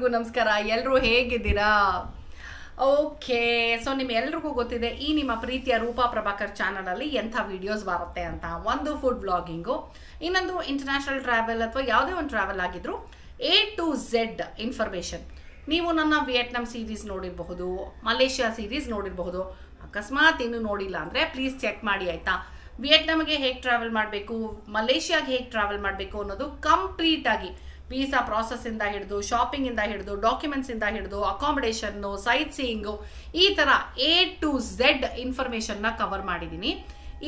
ಎಲ್ರಿಗೂ ನಮಸ್ಕಾರ. ಎಲ್ಲರೂ ಹೇಗಿದ್ದೀರಾ? ಓಕೆ, ಸೊ ನಿಮ್ಮೆಲ್ರಿಗೂ ಗೊತ್ತಿದೆ ಈ ನಿಮ್ಮ ಪ್ರೀತಿಯ ರೂಪಾ ಪ್ರಭಾಕರ್ ಚಾನಲಲ್ಲಿ ಎಂಥ ವಿಡಿಯೋಸ್ ಬರುತ್ತೆ ಅಂತ. ಒಂದು ಫುಡ್ ವ್ಲಾಗಿಂಗು, ಇನ್ನೊಂದು ಇಂಟರ್ನ್ಯಾಷನಲ್ ಟ್ರಾವೆಲ್ ಅಥವಾ ಯಾವುದೇ ಒಂದು ಟ್ರಾವೆಲ್ ಆಗಿದ್ರು A to Z ಇನ್ಫಾರ್ಮೇಷನ್. ನೀವು ನನ್ನ ವಿಯೆಟ್ನಾಂ ಸೀರೀಸ್ ನೋಡಿರಬಹುದು, ಮಲೇಷ್ಯಾ ಸೀರೀಸ್ ನೋಡಿರಬಹುದು. ಅಕಸ್ಮಾತ್ ಇನ್ನೂ ನೋಡಿಲ್ಲ ಅಂದರೆ ಪ್ಲೀಸ್ ಚೆಕ್ ಮಾಡಿ ಆಯಿತಾ. ವಿಯೆಟ್ನಾಮ್ಗೆ ಹೇಗೆ ಟ್ರಾವೆಲ್ ಮಾಡಬೇಕು, ಮಲೇಷ್ಯಾಗೆ ಹೇಗೆ ಟ್ರಾವೆಲ್ ಮಾಡಬೇಕು ಅನ್ನೋದು ಕಂಪ್ಲೀಟಾಗಿ ವೀಸಾ ಪ್ರಾಸೆಸ್ಸಿಂದ ಹಿಡಿದು, ಶಾಪಿಂಗಿಂದ ಹಿಡಿದು, ಡಾಕ್ಯುಮೆಂಟ್ಸಿಂದ ಹಿಡಿದು, ಅಕಾಮಿಡೇಷನ್ನು, ಸೈಟ್ ಸೀಯಿಂಗು, ಈ ಥರ A to Z ಇನ್ಫಾರ್ಮೇಷನ್ನ ಕವರ್ ಮಾಡಿದ್ದೀನಿ.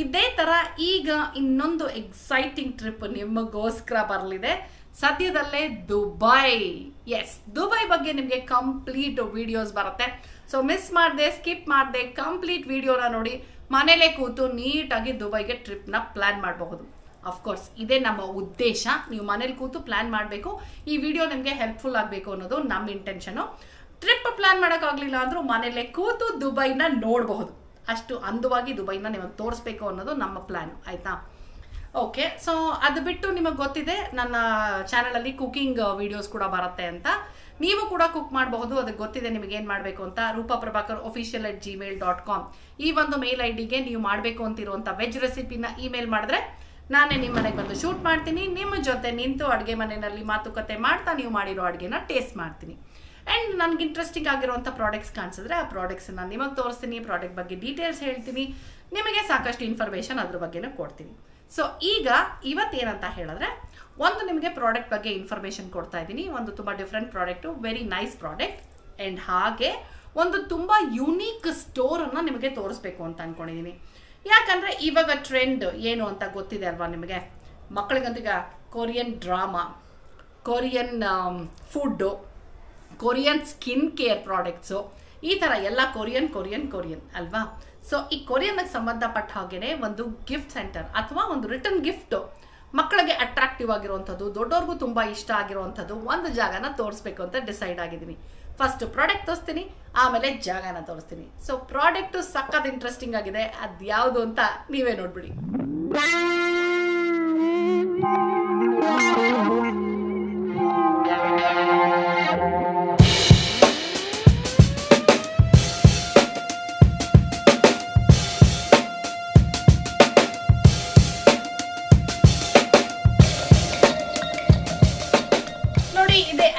ಇದೇ ಥರ ಈಗ ಇನ್ನೊಂದು ಎಕ್ಸೈಟಿಂಗ್ ಟ್ರಿಪ್ ನಿಮಗೋಸ್ಕರ ಬರಲಿದೆ. ಸದ್ಯದಲ್ಲೇ ದುಬೈ. ಎಸ್, ದುಬೈ ಬಗ್ಗೆ ನಿಮಗೆ ಕಂಪ್ಲೀಟ್ ವಿಡಿಯೋಸ್ ಬರುತ್ತೆ. ಸೊ ಮಿಸ್ ಮಾಡದೆ, ಸ್ಕಿಪ್ ಮಾಡದೆ ಕಂಪ್ಲೀಟ್ ವಿಡಿಯೋನ ನೋಡಿ ಮನೇಲೇ ಕೂತು ನೀಟಾಗಿ ದುಬೈಗೆ ಟ್ರಿಪ್ನ ಪ್ಲ್ಯಾನ್ ಮಾಡಬಹುದು. ಅಫ್ಕೋರ್ಸ್ ಇದೇ ನಮ್ಮ ಉದ್ದೇಶ. ನೀವು ಮನೇಲಿ ಕೂತು ಪ್ಲ್ಯಾನ್ ಮಾಡಬೇಕು, ಈ ವಿಡಿಯೋ ನಿಮಗೆ ಹೆಲ್ಪ್ಫುಲ್ ಆಗಬೇಕು ಅನ್ನೋದು ನಮ್ಮ ಇಂಟೆನ್ಷನು. ಟ್ರಿಪ್ ಪ್ಲ್ಯಾನ್ ಮಾಡೋಕ್ಕಾಗಲಿಲ್ಲ ಅಂದರೂ ಮನೇಲೇ ಕೂತು ದುಬೈನ ನೋಡಬಹುದು. ಅಷ್ಟು ಅಂದವಾಗಿ ದುಬೈನ ನಿಮಗೆ ತೋರಿಸ್ಬೇಕು ಅನ್ನೋದು ನಮ್ಮ ಪ್ಲ್ಯಾನು, ಆಯಿತಾ? ಓಕೆ, ಸೊ ಅದು ಬಿಟ್ಟು ನಿಮಗೆ ಗೊತ್ತಿದೆ ನನ್ನ ಚಾನಲಲ್ಲಿ ಕುಕಿಂಗ್ ವಿಡಿಯೋಸ್ ಕೂಡ ಬರುತ್ತೆ ಅಂತ. ನೀವು ಕೂಡ ಕುಕ್ ಮಾಡಬಹುದು, ಅದಕ್ಕೆ ಗೊತ್ತಿದೆ ನಿಮಗೆ ಏನು ಮಾಡಬೇಕು ಅಂತ. rupaprabhakar@gmail.com ಈ ಒಂದು ಮೇಲ್ ಐಡಿಗೆ ನೀವು ಮಾಡಬೇಕು ಅಂತಿರುವಂಥ ವೆಜ್ ರೆಸಿಪಿನ ಇಮೇಲ್ ಮಾಡಿದ್ರೆ ನಾನೇ ನಿಮ್ಮ ಮನೆಗೆ ಬಂದು ಶೂಟ್ ಮಾಡ್ತೀನಿ. ನಿಮ್ಮ ಜೊತೆ ನಿಂತು ಅಡುಗೆ ಮನೆಯಲ್ಲಿ ಮಾತುಕತೆ ಮಾಡ್ತಾ ನೀವು ಮಾಡಿರೋ ಅಡುಗೆನ ಟೇಸ್ಟ್ ಮಾಡ್ತೀನಿ. ಆ್ಯಂಡ್ ನನಗೆ ಇಂಟ್ರೆಸ್ಟಿಂಗ್ ಆಗಿರುವಂಥ ಪ್ರಾಡಕ್ಟ್ಸ್ ಕಾಣಿಸಿದ್ರೆ ಆ ಪ್ರಾಡಕ್ಟ್ಸನ್ನು ನಿಮಗೆ ತೋರಿಸ್ತೀನಿ, ಪ್ರಾಡಕ್ಟ್ ಬಗ್ಗೆ ಡೀಟೇಲ್ಸ್ ಹೇಳ್ತೀನಿ, ನಿಮಗೆ ಸಾಕಷ್ಟು ಇನ್ಫಾರ್ಮೇಷನ್ ಅದ್ರ ಬಗ್ಗೆನೂ ಕೊಡ್ತೀನಿ. ಸೊ ಈಗ ಇವತ್ತೇನಂತ ಹೇಳಿದ್ರೆ, ಒಂದು ನಿಮಗೆ ಪ್ರಾಡಕ್ಟ್ ಬಗ್ಗೆ ಇನ್ಫಾರ್ಮೇಷನ್ ಕೊಡ್ತಾ ಇದ್ದೀನಿ. ಒಂದು ತುಂಬ different product, very nice product. And ಹಾಗೆ ಒಂದು ತುಂಬ ಯುನೀಕ್ ಸ್ಟೋರನ್ನು ನಿಮಗೆ ತೋರಿಸ್ಬೇಕು ಅಂತ ಅಂದ್ಕೊಂಡಿದ್ದೀನಿ. ಯಾಕಂದರೆ ಇವಾಗ ಟ್ರೆಂಡ್ ಏನು ಅಂತ ಗೊತ್ತಿದೆ ಅಲ್ವಾ ನಿಮಗೆ. ಮಕ್ಕಳಿಗಂತೀಗ Korean drama, Korean food, Korean skin care products, ಈ ಥರ ಎಲ್ಲ ಕೊರಿಯನ್ ಅಲ್ವಾ. ಸೊ ಈ ಕೊರಿಯನ್ಗೆ ಸಂಬಂಧಪಟ್ಟ ಹಾಗೆಯೇ ಒಂದು ಗಿಫ್ಟ್ ಸೆಂಟರ್ ಅಥವಾ ಒಂದು ರಿಟರ್ನ್ ಗಿಫ್ಟು, ಮಕ್ಕಳಿಗೆ ಅಟ್ರಾಕ್ಟಿವ್ ಆಗಿರುವಂಥದ್ದು, ದೊಡ್ಡವ್ರಿಗೂ ತುಂಬ ಇಷ್ಟ ಆಗಿರುವಂಥದ್ದು ಒಂದು ಜಾಗನ ತೋರಿಸ್ಬೇಕು ಅಂತ ಡಿಸೈಡ್ ಆಗಿದ್ದೀನಿ. ಫಸ್ಟ್ ಪ್ರಾಡಕ್ಟ್ ತೋರಿಸ್ತೀನಿ, ಆಮೇಲೆ ಜಾಗನ ತೋರಿಸ್ತೀನಿ. ಸೊ ಪ್ರಾಡಕ್ಟು ಸಖತ್ ಇಂಟ್ರೆಸ್ಟಿಂಗ್ ಆಗಿದೆ. ಅದು ಯಾವುದು ಅಂತ ನೀವೇ ನೋಡ್ಬಿಡಿ.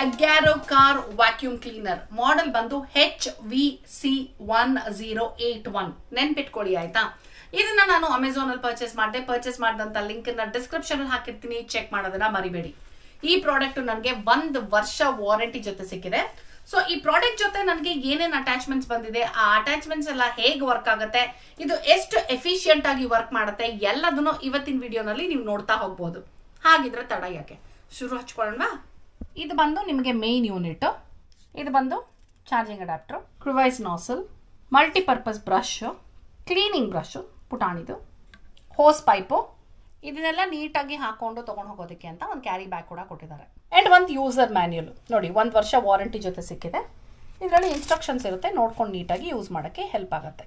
ಅಗ್ಯಾರೋ ಕಾರ್ ವ್ಯಾಕ್ಯೂಮ್ ಕ್ಲೀನರ್. ಮಾಡೆಲ್ ಬಂದು HVC1081. ನೆನ್ಪಿಟ್ಕೊಳ್ಳಿ ಆಯ್ತಾ. ಇದನ್ನ ನಾನು ಅಮೆಝಾನ್ ಅಲ್ಲಿ ಪರ್ಚೇಸ್ ಮಾಡಿದಂತ ಲಿಂಕ್ ನ ಡಿಸ್ಕ್ರಿಪ್ಷನ್ ಅಲ್ಲಿ ಹಾಕಿರ್ತೀನಿ, ಚೆಕ್ ಮಾಡೋದನ್ನ ಮರಿಬೇಡಿ. ಈ ಪ್ರಾಡಕ್ಟ್ ನನಗೆ 1 ವರ್ಷ ವಾರಂಟಿ ಜೊತೆ ಸಿಕ್ಕಿದೆ. ಸೊ ಈ ಪ್ರಾಡಕ್ಟ್ ಜೊತೆ ನನಗೆ ಏನೇನು ಅಟ್ಯಾಚ್ಮೆಂಟ್ಸ್ ಬಂದಿದೆ, ಆ ಅಟ್ಯಾಚ್ಮೆಂಟ್ಸ್ ಎಲ್ಲ ಹೇಗೆ ವರ್ಕ್ ಆಗುತ್ತೆ, ಇದು ಎಷ್ಟು ಎಫಿಷಿಯಂಟ್ ಆಗಿ ವರ್ಕ್ ಮಾಡುತ್ತೆ, ಎಲ್ಲದನ್ನು ಇವತ್ತಿನ ವಿಡಿಯೋನಲ್ಲಿ ನೀವು ನೋಡ್ತಾ ಹೋಗ್ಬೋದು. ಹಾಗಿದ್ರೆ ತಡ ಯಾಕೆ, ಶುರು ಹಚ್ಕೊಳ್ಳೋಣ. ಇದು ಬಂದು ನಿಮಗೆ ಮೇನ್ ಯೂನಿಟ್. ಇದು ಬಂದು charging adapter, crevice nozzle, multipurpose brush, cleaning brush ಪುಟಾಣಿದು, ಹೋಸ್ ಪೈಪು, ಇದನ್ನೆಲ್ಲ ನೀಟಾಗಿ ಹಾಕೊಂಡು ತೊಗೊಂಡು ಹೋಗೋದಕ್ಕೆ ಅಂತ ಒಂದು ಕ್ಯಾರಿ ಬ್ಯಾಗ್ ಕೂಡ ಕೊಟ್ಟಿದ್ದಾರೆ. ಆ್ಯಂಡ್ ಒಂದು ಯೂಸರ್ ಮ್ಯಾನ್ಯುಯಲ್ ನೋಡಿ, 1 ವರ್ಷ ವಾರಂಟಿ ಜೊತೆ ಸಿಕ್ಕಿದೆ. ಇದರಲ್ಲಿ ಇನ್ಸ್ಟ್ರಕ್ಷನ್ಸ್ ಇರುತ್ತೆ, ನೋಡ್ಕೊಂಡು ನೀಟಾಗಿ ಯೂಸ್ ಮಾಡೋಕ್ಕೆ ಹೆಲ್ಪ್ ಆಗುತ್ತೆ.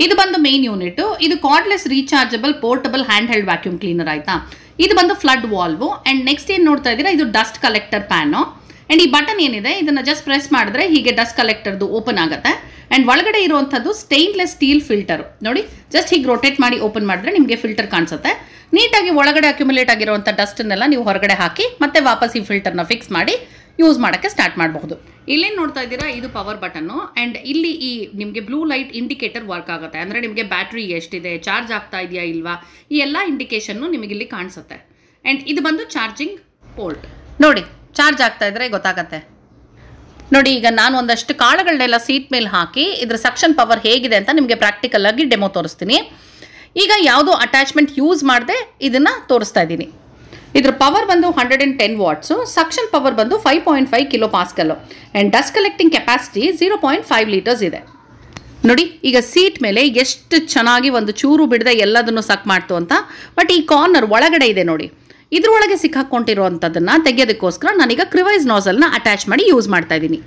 ಇದು ಬಂದು ಮೇನ್ ಯೂನಿಟ್. ಇದು cordless rechargeable portable hand held vacuum cleaner ಆಯ್ತಾ. ಇದು ಬಂದು ಫ್ಲಡ್ ವಾಲ್ವು. ಆ್ಯಂಡ್ ನೆಕ್ಸ್ಟ್ ಏನು ನೋಡ್ತಾ ಇದ್ದೀರಾ, ಇದು ಡಸ್ಟ್ ಕಲೆಕ್ಟರ್ ಪ್ಯಾನು. ಆ್ಯಂಡ್ ಈ ಬಟನ್ ಏನಿದೆ ಇದನ್ನು ಜಸ್ಟ್ ಪ್ರೆಸ್ ಮಾಡಿದ್ರೆ ಹೀಗೆ ಡಸ್ಟ್ ಕಲೆಕ್ಟರ್ದು ಓಪನ್ ಆಗುತ್ತೆ. ಆ್ಯಂಡ್ ಒಳಗಡೆ ಇರುವಂಥದ್ದು ಸ್ಟೇನ್ಲೆಸ್ ಸ್ಟೀಲ್ ಫಿಲ್ಟರ್ ನೋಡಿ. ಜಸ್ಟ್ ಹೀಗೆ ರೊಟೇಟ್ ಮಾಡಿ ಓಪನ್ ಮಾಡಿದ್ರೆ ನಿಮಗೆ ಫಿಲ್ಟರ್ ಕಾಣಿಸುತ್ತೆ. ನೀಟಾಗಿ ಒಳಗಡೆ ಅಕ್ಯುಮುಲೇಟ್ ಆಗಿರುವಂಥ ಡಸ್ಟನ್ನೆಲ್ಲ ನೀವು ಹೊರಗಡೆ ಹಾಕಿ ಮತ್ತೆ ವಾಪಸ್ ಈ ಫಿಲ್ಟರ್ನ ಫಿಕ್ಸ್ ಮಾಡಿ ಯೂಸ್ ಮಾಡೋಕ್ಕೆ ಸ್ಟಾರ್ಟ್ ಮಾಡಬಹುದು. ಇಲ್ಲೇನು ನೋಡ್ತಾ ಇದ್ದೀರಾ, ಇದು ಪವರ್ ಬಟನ್ನು. ಆ್ಯಂಡ್ ಇಲ್ಲಿ ಈ ನಿಮಗೆ ಬ್ಲೂ ಲೈಟ್ ಇಂಡಿಕೇಟರ್ ವರ್ಕ್ ಆಗುತ್ತೆ. ಅಂದರೆ ನಿಮಗೆ ಬ್ಯಾಟ್ರಿ ಎಷ್ಟಿದೆ, ಚಾರ್ಜ್ ಆಗ್ತಾ ಇದೆಯಾ ಇಲ್ವಾ, ಈ ಎಲ್ಲ ಇಂಡಿಕೇಶನ್ನು ನಿಮಗೆ ಇಲ್ಲಿ ಕಾಣಿಸುತ್ತೆ. ಆ್ಯಂಡ್ ಇದು ಬಂದು ಚಾರ್ಜಿಂಗ್ ಪೋರ್ಟ್ ನೋಡಿ, ಚಾರ್ಜ್ ಆಗ್ತಾ ಇದ್ರೆ ಗೊತ್ತಾಗತ್ತೆ ನೋಡಿ. ಈಗ ನಾನು ಒಂದಷ್ಟು ಕಾಳುಗಳನ್ನೆಲ್ಲ ಸೀಟ್ ಮೇಲೆ ಹಾಕಿ ಇದ್ರ ಸಕ್ಷನ್ ಪವರ್ ಹೇಗಿದೆ ಅಂತ ನಿಮಗೆ ಪ್ರಾಕ್ಟಿಕಲ್ ಆಗಿ ಡೆಮೋ ತೋರಿಸ್ತೀನಿ. ಈಗ ಯಾವುದೋ ಅಟ್ಯಾಚ್ಮೆಂಟ್ ಯೂಸ್ ಮಾಡದೆ ಇದನ್ನು ತೋರಿಸ್ತಾ ಇದ್ದೀನಿ. ಇದ್ರ ಪವರ್ ಬಂದು 110 ವಾಟ್ಸು, ಸಕ್ಷನ್ ಪವರ್ ಬಂದು 5.5 kilo pascal. And dust collecting capacity 0.5 litres ಇದೆ ನೋಡಿ. ಈಗ ಸೀಟ್ ಮೇಲೆ ಎಷ್ಟು ಚೆನ್ನಾಗಿ ಒಂದು ಚೂರು ಬಿಡದೆ ಎಲ್ಲದನ್ನು ಸಕ್ ಮಾಡ್ತು ಅಂತ. ಬಟ್ ಈ ಕಾರ್ನರ್ ಒಳಗಡೆ ಇದೆ ನೋಡಿ, ಇದ್ರೊಳಗೆ ಸಿಕ್ಕಾಕೊಂಡಿರುವಂಥದ್ದನ್ನು ತೆಗೆಯೋದಕ್ಕೋಸ್ಕರ ನಾನೀಗ ಕ್ರಿವೈಸ್ ನಾಸಲ್ನ ಅಟ್ಯಾಚ್ ಮಾಡಿ ಯೂಸ್ ಮಾಡ್ತಾ ಇದ್ದೀನಿ.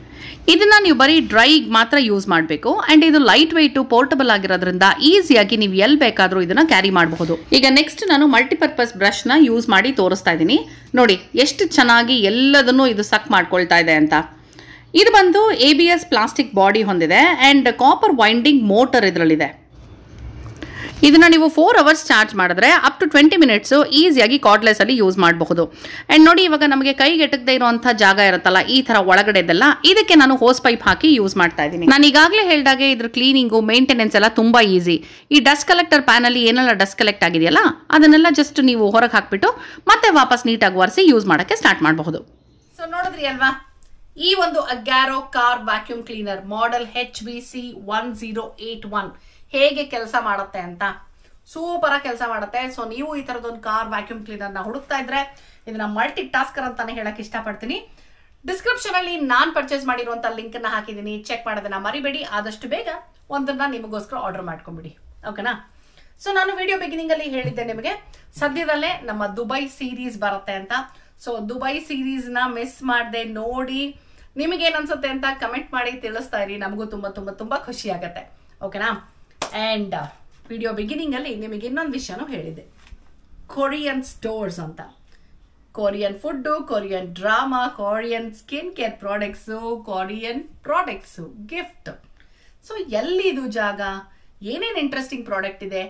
ಇದನ್ನು ನೀವು ಬರೀ ಡ್ರೈಗೆ ಮಾತ್ರ ಯೂಸ್ ಮಾಡಬೇಕು. ಆ್ಯಂಡ್ ಇದು ಲೈಟ್ ವೆಯ್ಟು ಪೋರ್ಟಬಲ್ ಆಗಿರೋದ್ರಿಂದ ಈಸಿಯಾಗಿ ನೀವು ಎಲ್ಲಿ ಬೇಕಾದರೂ ಇದನ್ನು ಕ್ಯಾರಿ ಮಾಡಬಹುದು. ಈಗ ನೆಕ್ಸ್ಟ್ ನಾನು ಮಲ್ಟಿಪರ್ಪಸ್ ಬ್ರಷ್ನ ಯೂಸ್ ಮಾಡಿ ತೋರಿಸ್ತಾ ಇದ್ದೀನಿ ನೋಡಿ, ಎಷ್ಟು ಚೆನ್ನಾಗಿ ಎಲ್ಲದನ್ನು ಇದು ಸಕ್ ಮಾಡ್ಕೊಳ್ತಾ ಇದೆ ಅಂತ. ಇದು ಬಂದು ABS ಪ್ಲಾಸ್ಟಿಕ್ ಬಾಡಿ ಹೊಂದಿದೆ ಆ್ಯಂಡ್ ಕಾಪರ್ ವೈಂಡಿಂಗ್ ಮೋಟರ್ ಇದರಲ್ಲಿದೆ. ಇದನ್ನು ನೀವು 4 ಅವರ್ಸ್ ಚಾರ್ಜ್ ಮಾಡಿದ್ರೆ ಅಪ್ ಟು 20 ಮಿನಿಟ್ಸು ಈಸಿಯಾಗಿ ಕಾರ್ಡ್ಲೆಸ್ಸಲ್ಲಿ ಯೂಸ್ ಮಾಡಬಹುದು. ಆ್ಯಂಡ್ ನೋಡಿ, ಇವಾಗ ನಮಗೆ ಕೈಗೆ ಎಟಕದೇ ಇರುವಂಥ ಜಾಗ ಇರುತ್ತಲ್ಲ, ಈ ಥರ ಒಳಗಡೆದೆಲ್ಲ, ಇದಕ್ಕೆ ನಾನು ಹೋಸ್ ಪೈಪ್ ಹಾಕಿ ಯೂಸ್ ಮಾಡ್ತಾ ಇದ್ದೀನಿ. ನಾನು ಈಗಾಗಲೇ ಹೇಳಿದಾಗೆ ಇದ್ರ ಕ್ಲೀನಿಂಗು, ಮೇಂಟೆನೆನ್ಸ್ ಎಲ್ಲ ತುಂಬ ಈಸಿ. ಈ ಡಸ್ಟ್ ಕಲೆಕ್ಟರ್ ಪ್ಯಾನಲ್ಲಿ ಏನೆಲ್ಲ ಡಸ್ಟ್ ಕಲೆಕ್ಟ್ ಆಗಿದೆಯಲ್ಲ, ಅದನ್ನೆಲ್ಲ ಜಸ್ಟ್ ನೀವು ಹೊರಗೆ ಹಾಕ್ಬಿಟ್ಟು ಮತ್ತೆ ವಾಪಸ್ ನೀಟಾಗಿ ಒರೆಸಿ ಯೂಸ್ ಮಾಡೋಕ್ಕೆ ಸ್ಟಾರ್ಟ್ ಮಾಡಬಹುದು. ಸೊ ನೋಡಿದ್ರಿ ಅಲ್ವಾ, ಈ ಒಂದು Agaro car vacuum cleaner model HVC 1081 ಹೇಗೆ ಕೆಲಸ ಮಾಡುತ್ತೆ ಅಂತ. ಸೂಪರ್ ಆಗಿ ಕೆಲಸ ಮಾಡುತ್ತೆ. ಸೊ ನೀವು ಈ ತರದೊಂದು ಕಾರ್ ವ್ಯಾಕ್ಯೂಮ್ ಕ್ಲೀನರ್ನ ಹುಡುಕ್ತಾ ಇದ್ರೆ ಇದನ್ನ ಮಲ್ಟಿ ಟಾಸ್ಕರ್ ಅಂತಾನೆ ಹೇಳಕ್ ಇಷ್ಟಪಡ್ತೀನಿ. ಡಿಸ್ಕ್ರಿಪ್ಷನ್ ಅಲ್ಲಿ ನಾನು ಪರ್ಚೇಸ್ ಮಾಡಿರುವಂತ ಲಿಂಕ್ ಅನ್ನ ಹಾಕಿದ್ದೀನಿ, ಚೆಕ್ ಮಾಡೋದನ್ನ ಮರಿಬೇಡಿ. ಆದಷ್ಟು ಬೇಗ ಒಂದನ್ನ ನಿಮಗೋಸ್ಕರ ಆರ್ಡರ್ ಮಾಡ್ಕೊಂಡ್ಬಿಡಿ, ಓಕೆನಾ? ಸೊ ನಾನು ವಿಡಿಯೋ ಬಿಗಿನಿಂಗ್ ಅಲ್ಲಿ ಹೇಳಿದ್ದೆ ನಿಮಗೆ, ಸದ್ಯದಲ್ಲೇ ನಮ್ಮ ದುಬೈ ಸೀರೀಸ್ ಬರುತ್ತೆ ಅಂತ. ಸೊ ದುಬೈ ಸೀರೀಸ್ ನ ಮಿಸ್ ಮಾಡದೆ ನೋಡಿ, ನಿಮಗೇನ್ ಅನ್ಸುತ್ತೆ ಅಂತ ಕಮೆಂಟ್ ಮಾಡಿ ತಿಳಿಸ್ತಾ ಇರಿ. ನಮಗೂ ತುಂಬಾ ತುಂಬಾ ತುಂಬಾ ಖುಷಿ ಆಗತ್ತೆ, ಓಕೆನಾ? ಅಂಡ್ ವಿಡಿಯೋ ಬಿಗಿನಿಂಗ್ ಅಲ್ಲಿ ನಿಮಗೆ ಇನ್ನೊಂದು ವಿಷಯನೂ ಹೇಳಿದೆ, ಕೊರಿಯನ್ ಸ್ಟೋರ್ಸ್ ಅಂತ. Korean food, Korean drama, Korean skin care products, Korean products, gift. So ಎಲ್ಲಿದು ಜಾಗ, ಏನೇನು ಇಂಟ್ರೆಸ್ಟಿಂಗ್ ಪ್ರಾಡಕ್ಟ್ ಇದೆ,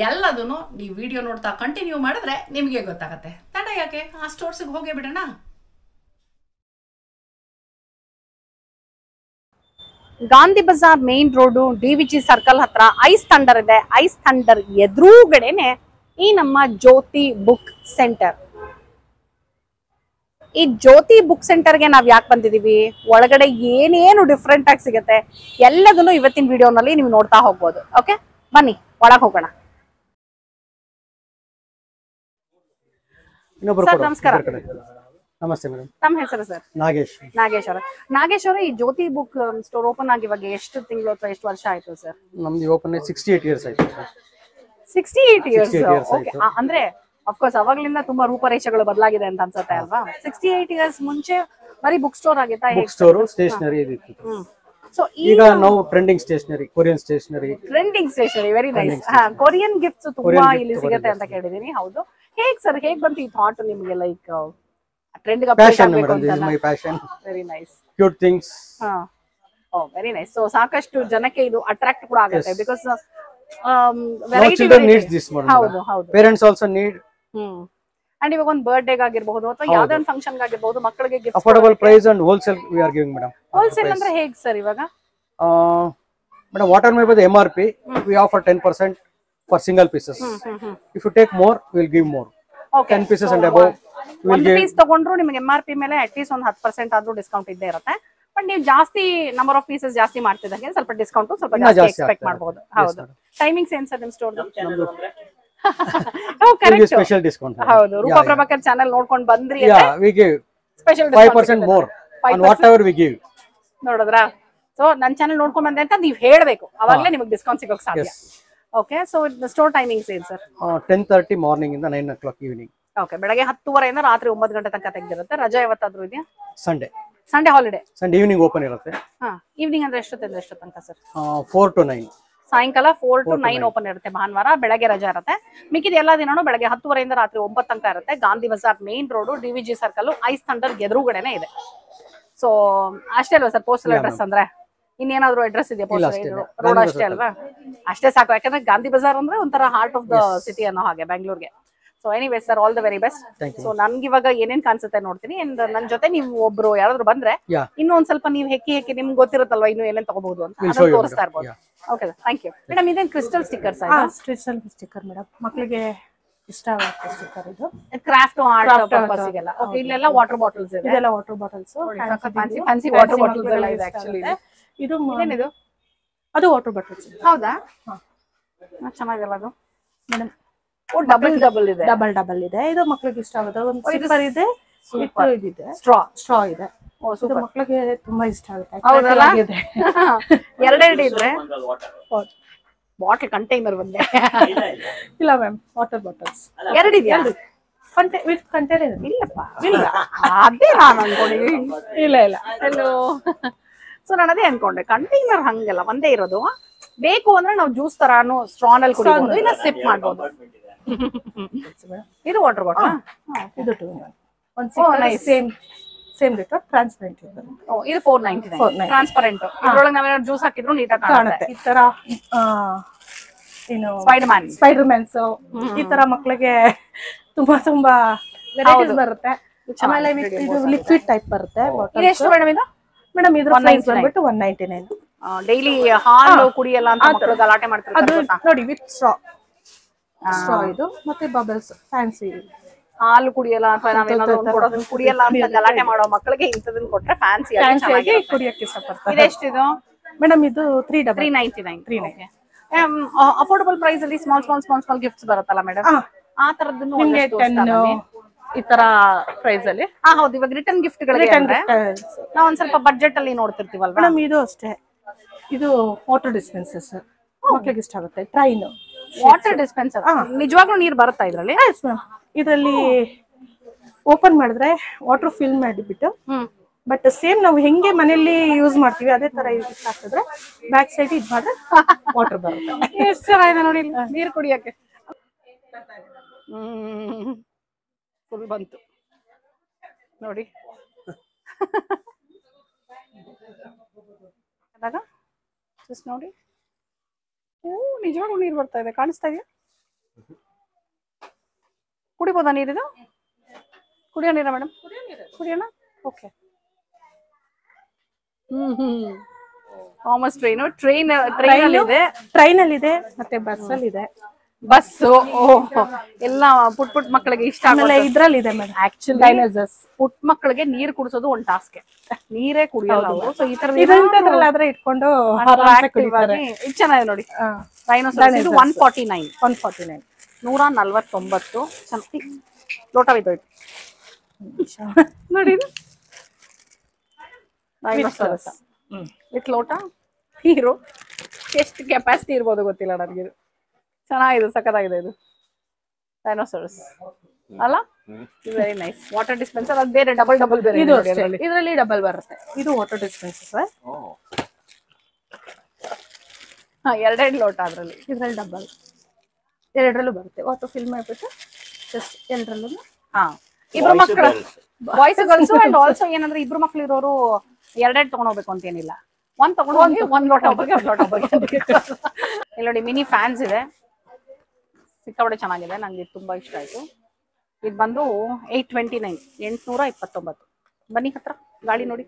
ಎಲ್ಲದನ್ನು ನೀವು ವಿಡಿಯೋ ನೋಡ್ತಾ ಕಂಟಿನ್ಯೂ ಮಾಡಿದ್ರೆ ನಿಮಗೆ ಗೊತ್ತಾಗತ್ತೆ. ತಡ ಯಾಕೆ, ಆ ಸ್ಟೋರ್ಸ್ಗೆ ಹೋಗೇ ಬಿಡೋಣ. Gandhi Bazaar main road, DVG circle ಹತ್ರ ಐಸ್ ಥಂಡರ್ ಇದೆ. ಐಸ್ ಥಂಡರ್ ಎದುರುಗಡೆನೆ ಈ ನಮ್ಮ ಜ್ಯೋತಿ ಬುಕ್ ಸೆಂಟರ್. ಈ ಜ್ಯೋತಿ ಬುಕ್ ಸೆಂಟರ್ಗೆ ನಾವ್ ಯಾಕೆ ಬಂದಿದೀವಿ, ಒಳಗಡೆ ಏನೇನು ಡಿಫ್ರೆಂಟ್ ಆಗಿ ಸಿಗುತ್ತೆ ಎಲ್ಲದನ್ನು ಇವತ್ತಿನ ವಿಡಿಯೋನಲ್ಲಿ ನೀವು ನೋಡ್ತಾ ಹೋಗ್ಬೋದು. ಓಕೆ, ಬನ್ನಿ ಒಳಗೆ ಹೋಗೋಣ. ಸರ್ ನಮಸ್ಕಾರ. ನಮಸ್ತೆ ಮೇಡಮ್. ತಮ್ಮ ಹೆಸರು ಸರ್? ನಾಗೇಶ್. ನಾಗೇಶ್ ಅವರೇ, ಈ ಜ್ಯೋತಿ ಬುಕ್ ಸ್ಟೋರ್ ಓಪನ್ ಆಗಿ ಇವಾಗ ಎಷ್ಟು ತಿಂಗಳು ಅಥವಾ ಎಷ್ಟು ವರ್ಷ ಆಯ್ತು ಸರ್? ನಮ್ದು ಓಪನ್ 68 ಇಯರ್ಸ್ ಆಯ್ತು ಸರ್. 68 ಇಯರ್ಸ್. ಓಕೆ, ಅಂದ್ರೆ ಅಫ್ಕೋರ್ಸ್ ಅವಾಗ್ಲಿಂದ ತುಂಬಾ ರೂಪರೇಷೆಗಳು ಬದಲಾಗಿದೆ ಅಂತ ಅನ್ಸುತ್ತೆ ಅಲ್ವಾ? 68 ಇಯರ್ಸ್ ಮುಂಚೆ ಬರೀ ಬುಕ್ ಸ್ಟೋರ್ ಆಗಿತ್ತಾ? ಬುಕ್ ಸ್ಟೋರ್, ಸ್ಟೇಷನರಿ ಇತ್ತು. ಸೊ ಈಗ ನಾವು trending stationery, Korean stationery. Very nice. Korean gifts ತುಂಬಾ ಇಲ್ಲಿ ಸಿಗುತ್ತೆ ಅಂತ ಕೇಳಿದೀನಿ. ಹೌದು, ಹೇಗ್ ಬಂತು ಈ ಥಾಟ್ ನಿಮ್ಗೆ? ಲೈಕ್ ಟ್ರೆಂಡ್ ಗೆ ಅಪ್ಡೇಟ್ ಆಗಬೇಕು ಅಂತ? My passion. Very nice. Cute things. Very nice. So ಸಾಕಷ್ಟು ಜನಕ್ಕೆ ಇದು ಅಟ್ರಾಕ್ಟ್ ಕೂಡ ಆಗುತ್ತೆ, because children needs this more. ಹೌದು, parents also need. ಅಂಡ್ ಇವಾಗ ಒಂದು ಬರ್ತ್ಡೇ ಆಗಿರಬಹುದು ಅಥವಾ ಯಾವುದೇ ಒಂದು ಫಂಕ್ಷನ್ ಆಗಿರಬಹುದು, ಮಕ್ಕಳಿಗೆ gift affordable price and wholesale we are giving madam. Wholesale ಅಂದ್ರೆ ಹೇಗೆ ಸರ್ ಇವಾಗ? Madam, whatever may be the MRP, we offer 10% for single pieces. If you take more, we will give more. 10 pieces and above. ಒಂದು piece ತಗೊಂಡ್ರು ನಿಮಗೆ MRP ಮೇಲೆ at least ಒಂದು 10% ಆದ್ರೂ discount ಇದ್ದೇ ಇರುತ್ತೆ. ಬಟ್ ನೀವು ಜಾಸ್ತಿ ನಂಬರ್ ಆಫ್ ಪೀಸಸ್ ಜಾಸ್ತಿ ಮಾಡ್ತಿದ್ದಂಗೆ ಸ್ವಲ್ಪ ಡಿಸ್ಕೌಂಟ್ ಸ್ವಲ್ಪ ಜಾಸ್ತಿ ಎಕ್ಸ್ಪೆಕ್ಟ್ ಮಾಡಬಹುದು. ಹೌದು. ಟೈಮಿಂಗ್ಸ್ ಏನ್ ಸರ್ ನಿಮ್ ಸ್ಟೋರ್? Special discount. ಹೌದು, ರೂಪಾ ಪ್ರಭಾಕರ್ ಚಾನೆಲ್ ನೋಡ್ಕೊಂಡು ಬಂದ್ರಿ ಅಂದ್ರೆ we give special 5% more on whatever we give. ನೋಡಿದ್ರಾ? ಸೊ ನನ್ನ ಚಾನೆಲ್ ನೋಡ್ಕೊಂಡ್ ಬಂದೆ ಅಂತ ನೀವು ಹೇಳಬೇಕು, ಅವಾಗಲೇ ನಿಮಗೆ ಡಿಸ್ಕೌಂಟ್ ಸಿಗೋಕೆ ಸಾಧ್ಯ. ಓಕೆ, ಸೊ ಸ್ಟೋರ್ ಟೈಮಿಂಗ್ಸ್ ಏನು ಸರ್? 10:30 ಮಾರ್ನಿಂಗ್ ಇಂದ 9 o'clock ಈವ್ನಿಂಗ್. ಓಕೆ, ಬೆಳಗ್ಗೆ 10:30 ರಾತ್ರಿ 9 ಗಂಟೆ ತನಕ ತೆಗೆದಿರುತ್ತೆ. ರಜಾ ಯಾವತ್ತಾದ್ರೂ ಇದೆಯಾ? Sunday holiday. Sunday evening open ಇರುತ್ತೆ. ಈವ್ನಿಂಗ್ ಅಂದ್ರೆ ಎಷ್ಟೊತ್ತಿಂದ ಎಷ್ಟು ತನಕ ಸರ್? 4 to 9. ಸಾಯಂಕಾಲ 4 to 9 ಓಪನ್ ಇರುತ್ತೆ. ಭಾನುವಾರ ಬೆಳಗ್ಗೆ ರಜಾ ಇರುತ್ತೆ. ಮಿಕ್ಕಿದ ಎಲ್ಲಾ ದಿನನೂ ಬೆಳಗ್ಗೆ 10:30 ರಾತ್ರಿ 9 ತನಕ ಇರುತ್ತೆ. Gandhi Bazaar main road, DVG circle, Ice Thunder ಎದುರುಗಡೆನೆ ಇದೆ. ಸೊ ಅಷ್ಟೇ ಅಲ್ವಾ ಸರ್ ಪೋಸ್ಟಲ್ ಅಡ್ರೆಸ್ ಅಂದ್ರೆ? ಇನ್ನೇನಾದ್ರೂ ಅಡ್ರೆಸ್ ಇದೆಯಾ? ಪೋಸ್ಟಲ್ ರೋಡ್ ಅಷ್ಟೇ ಅಲ್ವಾ? ಅಷ್ಟೇ ಸಾಕು. ಯಾಕಂದ್ರೆ ಗಾಂಧಿ ಬಜಾರ್ ಅಂದ್ರೆ ಒಂಥರ ಹಾರ್ಟ್ ಆಫ್ ದ ಸಿಟಿ ಅನ್ನೋ ಹಾಗೆ ಬೆಂಗಳೂರಿಗೆ. So anyway sir, all the very best. So ನನ್ಗೆ ಇವಾಗ ಏನೇನ್ ಕಾಣಿಸುತ್ತೆ ನೋಡ್ತೀನಿ. ನನ್ ಜೊತೆ ನೀವು ಒಬ್ರು ಯಾರಾದ್ರೂ ಬಂದ್ರೆ ಇನ್ನೂ ಒಂದ್ ಸ್ವಲ್ಪ ನೀವು ಹೆಕ್ಕಿ ನಿಮ್ಗೆ ಗೊತ್ತಿರುತ್ತಲ್ವಾ ಇನ್ನು ಏನೇನ್ ತಗೋಬಹುದು ಅಂತ ಅದನ್ನ ತೋರಿಸ್ತಾ ಇರ್ಬೋದು. Okay sir, thank you. Madam, ಇದೇನ್ crystal stickers? Crystal sticker madam, ಮಕ್ಕಳಿಗೆ ಇಷ್ಟ ಆಗುತ್ತೆ ಸ್ಟಿಕ್ಕರ್. ಇದು ಕ್ರಾಫ್ಟ್ ಆರ್ಟ್ ಪರ್ಪಸ್ಗೆಲ್ಲ. ಓಕೆ, ಇಲ್ಲೆಲ್ಲ ವಾಟರ್ ಬಾಟಲ್ಸ್ ಇದೆ. ಇದೆಲ್ಲ water bottles, fancy water bottles ಎಲ್ಲ ಇದೆ ಆಕ್ಚುಲಿ. ಇದು ಏನಿದು? ಅದು ವಾಟರ್ ಬಾಟಲ್ಸ್. ಹೌದಾ? ಚೆನ್ನಾಗಿಲ್ಲ ಅದು ಮೇಡಮ್. ಓ, ಡಬಲ್ ಇದೆ. ಡಬಲ್ ಇದೆ. ಇದು ಮಕ್ಕಳಿಗೆ ಇಷ್ಟ ಆಗುತ್ತೆ. ಒಂದು ಸಿಪ್ಪರ್ ಇದೆ, ಇದಿದೆ, ಸ್ಟ್ರಾ ಇದೆ. ಓ, ಸೂಪರ್. ಮಕ್ಕಳಿಗೆ ತುಂಬಾ ಇಷ್ಟ ಆಗುತ್ತೆ. ಹೌದಲ್ಲ? ಎರಡೆರಡು ಇದ್ರೆ ಬಾಟಲ್ ಕಂಟೈನರ್ ಒಂದೇ ಇಲ್ಲ ಮ್ಯಾಮ್, ವಾಟರ್ ಬಾಟಲ್ಸ್ ಎರಡಿದೆಯಾ? ವಿತ್ ಕಂಟೈನರ್ ಇಲ್ಲಪ್ಪ, ಇಲ್ಲ. ಅದೇ ನಾನು ಅನ್ಕೊಂಡಿದ್ದೀನಿ. ಇಲ್ಲ ಎಲ್ಲೋ. ಸೊ ನಾನು ಅದೇ ಅನ್ಕೊಂಡೆ, ಕಂಟೈನರ್ ಹಂಗೆಲ್ಲ ಒಂದೇ ಇರೋದು. ಬೇಕು ಅಂದ್ರೆ ನಾವು ಜ್ಯೂಸ್ ತರಾನು ಸ್ಟ್ರಾನ್ ಅಲ್ಲಿ ಕುಡಿಬಹುದು, ಇಲ್ಲ ಸಿಪ್ ಮಾಡಬಹುದು. ಇದು ವಾಟರ್ ಬಾಟಲ್. ಇದು ಒಂದು ಸೇಮ್ ರೇಟ್ ಟ್ರಾನ್ಸ್ಪರೆಂಟ್ ಇದೆ. ಇದು 499 ಟ್ರಾನ್ಸ್ಪರೆಂಟ್. ಇದ್ರೊಳಗೆ ನಾವೇನಾದ್ರು ಜ್ಯೂಸ್ ಹಾಕಿದ್ರು ನೀಟಾಗಿ ಕಾಣುತ್ತೆ. ಈ ತರ ಏನು ಸ್ಪೈಡರ್ ಮ್ಯಾನ್ಸ್ ಈ ತರ ಮಕ್ಕಳಿಗೆ ತುಂಬಾ ವೆರೈಟೀಸ್ ಬರುತ್ತೆ. ಆಮೇಲೆ ಇದು ಲಿಕ್ವಿಡ್ ಟೈಪ್ ಬರುತ್ತೆ. ಎಷ್ಟು ಮೇಡಮ್ ಇದು? ಮೇಡಮ್ ಇದ್ರ ಪ್ರೈಸ್ ಬಂದ್ಬಿಟ್ಟು 199. ಡೈಲಿ ಹಾಲು ಕುಡಿಯಲ್ಲ ಅಂತ ಮಕ್ಕಳು ಗಲಾಟೆ ಮಾಡ್ತಾರೆ. ಅದು ನೋಡಿ ವಿತ್ ಸ್ಟ್ರಾ ಇದು ಮತ್ತೆ ಬಬಲ್ಸ್ ಫ್ಯಾನ್ಸಿ. ಹಾಲು ಕುಡಿಯಲ್ಲ ಅಥವಾ ನಾವೇನಾದ್ರು ಕೊಡೋದನ್ನ ಕುಡಿಯಲ್ಲ ಅಂತ ಗಲಾಟೆ ಮಾಡೋ ಮಕ್ಕಳಿಗೆ ಇಂಥದನ್ನ ಕೊಟ್ರೆ ಫ್ಯಾನ್ಸಿ ಆಗಿ ಕುಡಿಯಕ್ಕೆ ಇಷ್ಟಪಡ್ತಾರೆ. ಇದೆಷ್ಟಿದು ಮೇಡಮ್? ಇದು 399. ಅಫೋರ್ಡಬಲ್ ಪ್ರೈಸ್ ಅಲ್ಲಿ ಸ್ಮಾಲ್ ಗಿಫ್ಟ್ಸ್ ಬರುತ್ತಲ್ಲ ಮೇಡಮ್, ಆ ತರದ್ದು ನಿಮಗೆ 10 ಈ ತರ ಪ್ರೈಸ್ ಅಲ್ಲಿ. ಹೌದು. ಇವಾಗ ರಿಟರ್ನ್ ಗಿಫ್ಟ್ ಗಳಿಗೆ ನಾವು ಒಂದ್ ಸ್ವಲ್ಪ ಬಡ್ಜೆಟ್ ಅಲ್ಲಿ ನೋಡ್ತಿರ್ತೀವಲ್ವಾ ಮೇಡಮ್. ಇದು ಅಷ್ಟೇ, ಇದು ವಾಟರ್ ಡಿಸ್ಪೆನ್ಸರ್ಸ್ ಮಕ್ಕಳಿಗೆ ಇಷ್ಟ ಆಗುತ್ತೆ. ಟ್ರೈನ್ ವಾಟರ್ ಡಿಸ್ಪೆನ್ಸರ್ ನಿಜವಾಗ್ಲೂ ನೀರ್ ಬರುತ್ತಾ ಇದ್ರಲ್ಲಿ? ಇದರಲ್ಲಿ ಓಪನ್ ಮಾಡಿದ್ರೆ ವಾಟರ್ ಫಿಲ್ ಮಾಡಿಬಿಟ್ಟು, ಬಟ್ ಸೇಮ್ ನಾವು ಹೆಂಗೆ ಮನೆಯಲ್ಲಿ ಯೂಸ್ ಮಾಡ್ತೀವಿ ಅದೇ ತರ ಯೂಸ್ ಆಗ್ತದ್ರೆ ಬ್ಯಾಕ್ ಸೈಡ್ ಇದು ಮಾಡಿದ್ರೆ ವಾಟರ್ ಬರುತ್ತೆ. ಎಷ್ಟು ಚೆನ್ನಾಗಿದೆ ನೋಡಿ ನೀರು ಕುಡಿಯಕ್ಕೆ. ಫುಲ್ ಬಂತು ನೋಡಿ. ನೋಡಿ, ನಿಜವಾಗ್ಲೂ ನೀರು ಬರ್ತಾ ಇದೆ. ಕಾಣಿಸ್ತಾ ಇದೆಯಾ? ಕುಡಿಬೋದಾ ನೀರಿದು? ಕುಡಿಯೋ ನೀರಾ ಮೇಡಮ್? ಕುಡಿಯೋಣ. ಓಕೆ. ಥಾಮಸ್ ಟ್ರೈನ್ ಟ್ರೈನಲ್ಲಿ ಇದೆ ಮತ್ತೆ ಬಸ್ ಅಲ್ಲಿ ಇದೆ. ಬಸ್ಸು ಎಲ್ಲ ಪುಟ್ ಮಕ್ಕಳಿಗೆ ಇಷ್ಟ ಆಮೇಲೆ ಇದ್ರಲ್ಲಿ ಇದೆ ಮೇಡಮ್. ಆಕ್ಚುಲಿ ಪುಟ್ ಮಕ್ಕಳಿಗೆ ನೀರ್ ಕುಡಿಸೋದು ಒಂದ್ ಟಾಸ್ಕ್. ನೀರೇ ಕುಡಿಯಲ್ಲ ಅವರು. ಸೊ ಈ ತರ ಇಟ್ಕೊಂಡು ಚೆನ್ನಾಗಿದೆ ನೋಡಿ. ಇದು 149 149 ಲೋಟ ಬಿದ್ದೋಯ್ತು ನೋಡಿ. ವಿತ್ ಲೋಟ ನೀರು ಎಷ್ಟು ಕೆಪಾಸಿಟಿ ಇರ್ಬೋದು ಗೊತ್ತಿಲ್ಲ ನನಗೆ. ಚೆನ್ನಾಗಿದೆ, ಸಖತ್ತಾಗಿದೆ ಇದು. ಡೈನೋಸಾರಸ್ ಅಲ್ಲ? Very nice. ವಾಟರ್ ಡಿಸ್ಪೆನ್ಸರ್ ಅದು ಬೇರೆ ಡಬಲ್ ಬೇರೆ. ಇದರಲ್ಲಿ ಡಬಲ್ ಬರುತ್ತೆ. ಇದು ವಾಟರ್ ಡಿಸ್ಪೆನ್ಸರ್. ಎರಡೆರಡು ಲೋಟ ಅದ್ರಲ್ಲಿ. ಇದ್ರಲ್ಲಿ ಡಬಲ್ ಎರಡರಲ್ಲೂ ಬರುತ್ತೆ. ವಾಟರ್ ಫಿಲ್ ಮಾಡ್ಬಿಟ್ಟು ಜಸ್ಟ್ ಎರಡರಲ್ಲೂ. ಇಬ್ರು ಮಕ್ಕಳು ಬಾಯ್ಸ್ ಗರ್ಲ್ಸ್ ಅಂಡ್ ಆಲ್ಸೋ ಏನಂದ್ರೆ ಇಬ್ರು ಮಕ್ಳು ಇರೋರು ಎರಡೆರಡು ತಗೊಂಡೋಗ್ಬೇಕು ಅಂತ ಏನಿಲ್ಲ. ಒಂದ್ ತಗೊಂಡು ಹೋಗಿ ಒಂದ್ ಲೋಟ ಒಬ್ಬರಿಗೆ ಒಂದ್ ಲೋಟ ಒಬ್ಬರಿಗೆ. ಇಲ್ಲಿ ನೋಡಿ ಮಿನಿ ಫ್ಯಾನ್ಸ್ ಇದೆ, ಸಿಕ್ಕಾಪಟ್ಟೆ ಚೆನ್ನಾಗಿದೆ. ನಂಗೆ ತುಂಬಾ ಇಷ್ಟ ಆಯ್ತು. ಇದು ಬಂದು 829 829. ಬನ್ನಿ ಹತ್ರ ಗಾಳಿ ನೋಡಿ.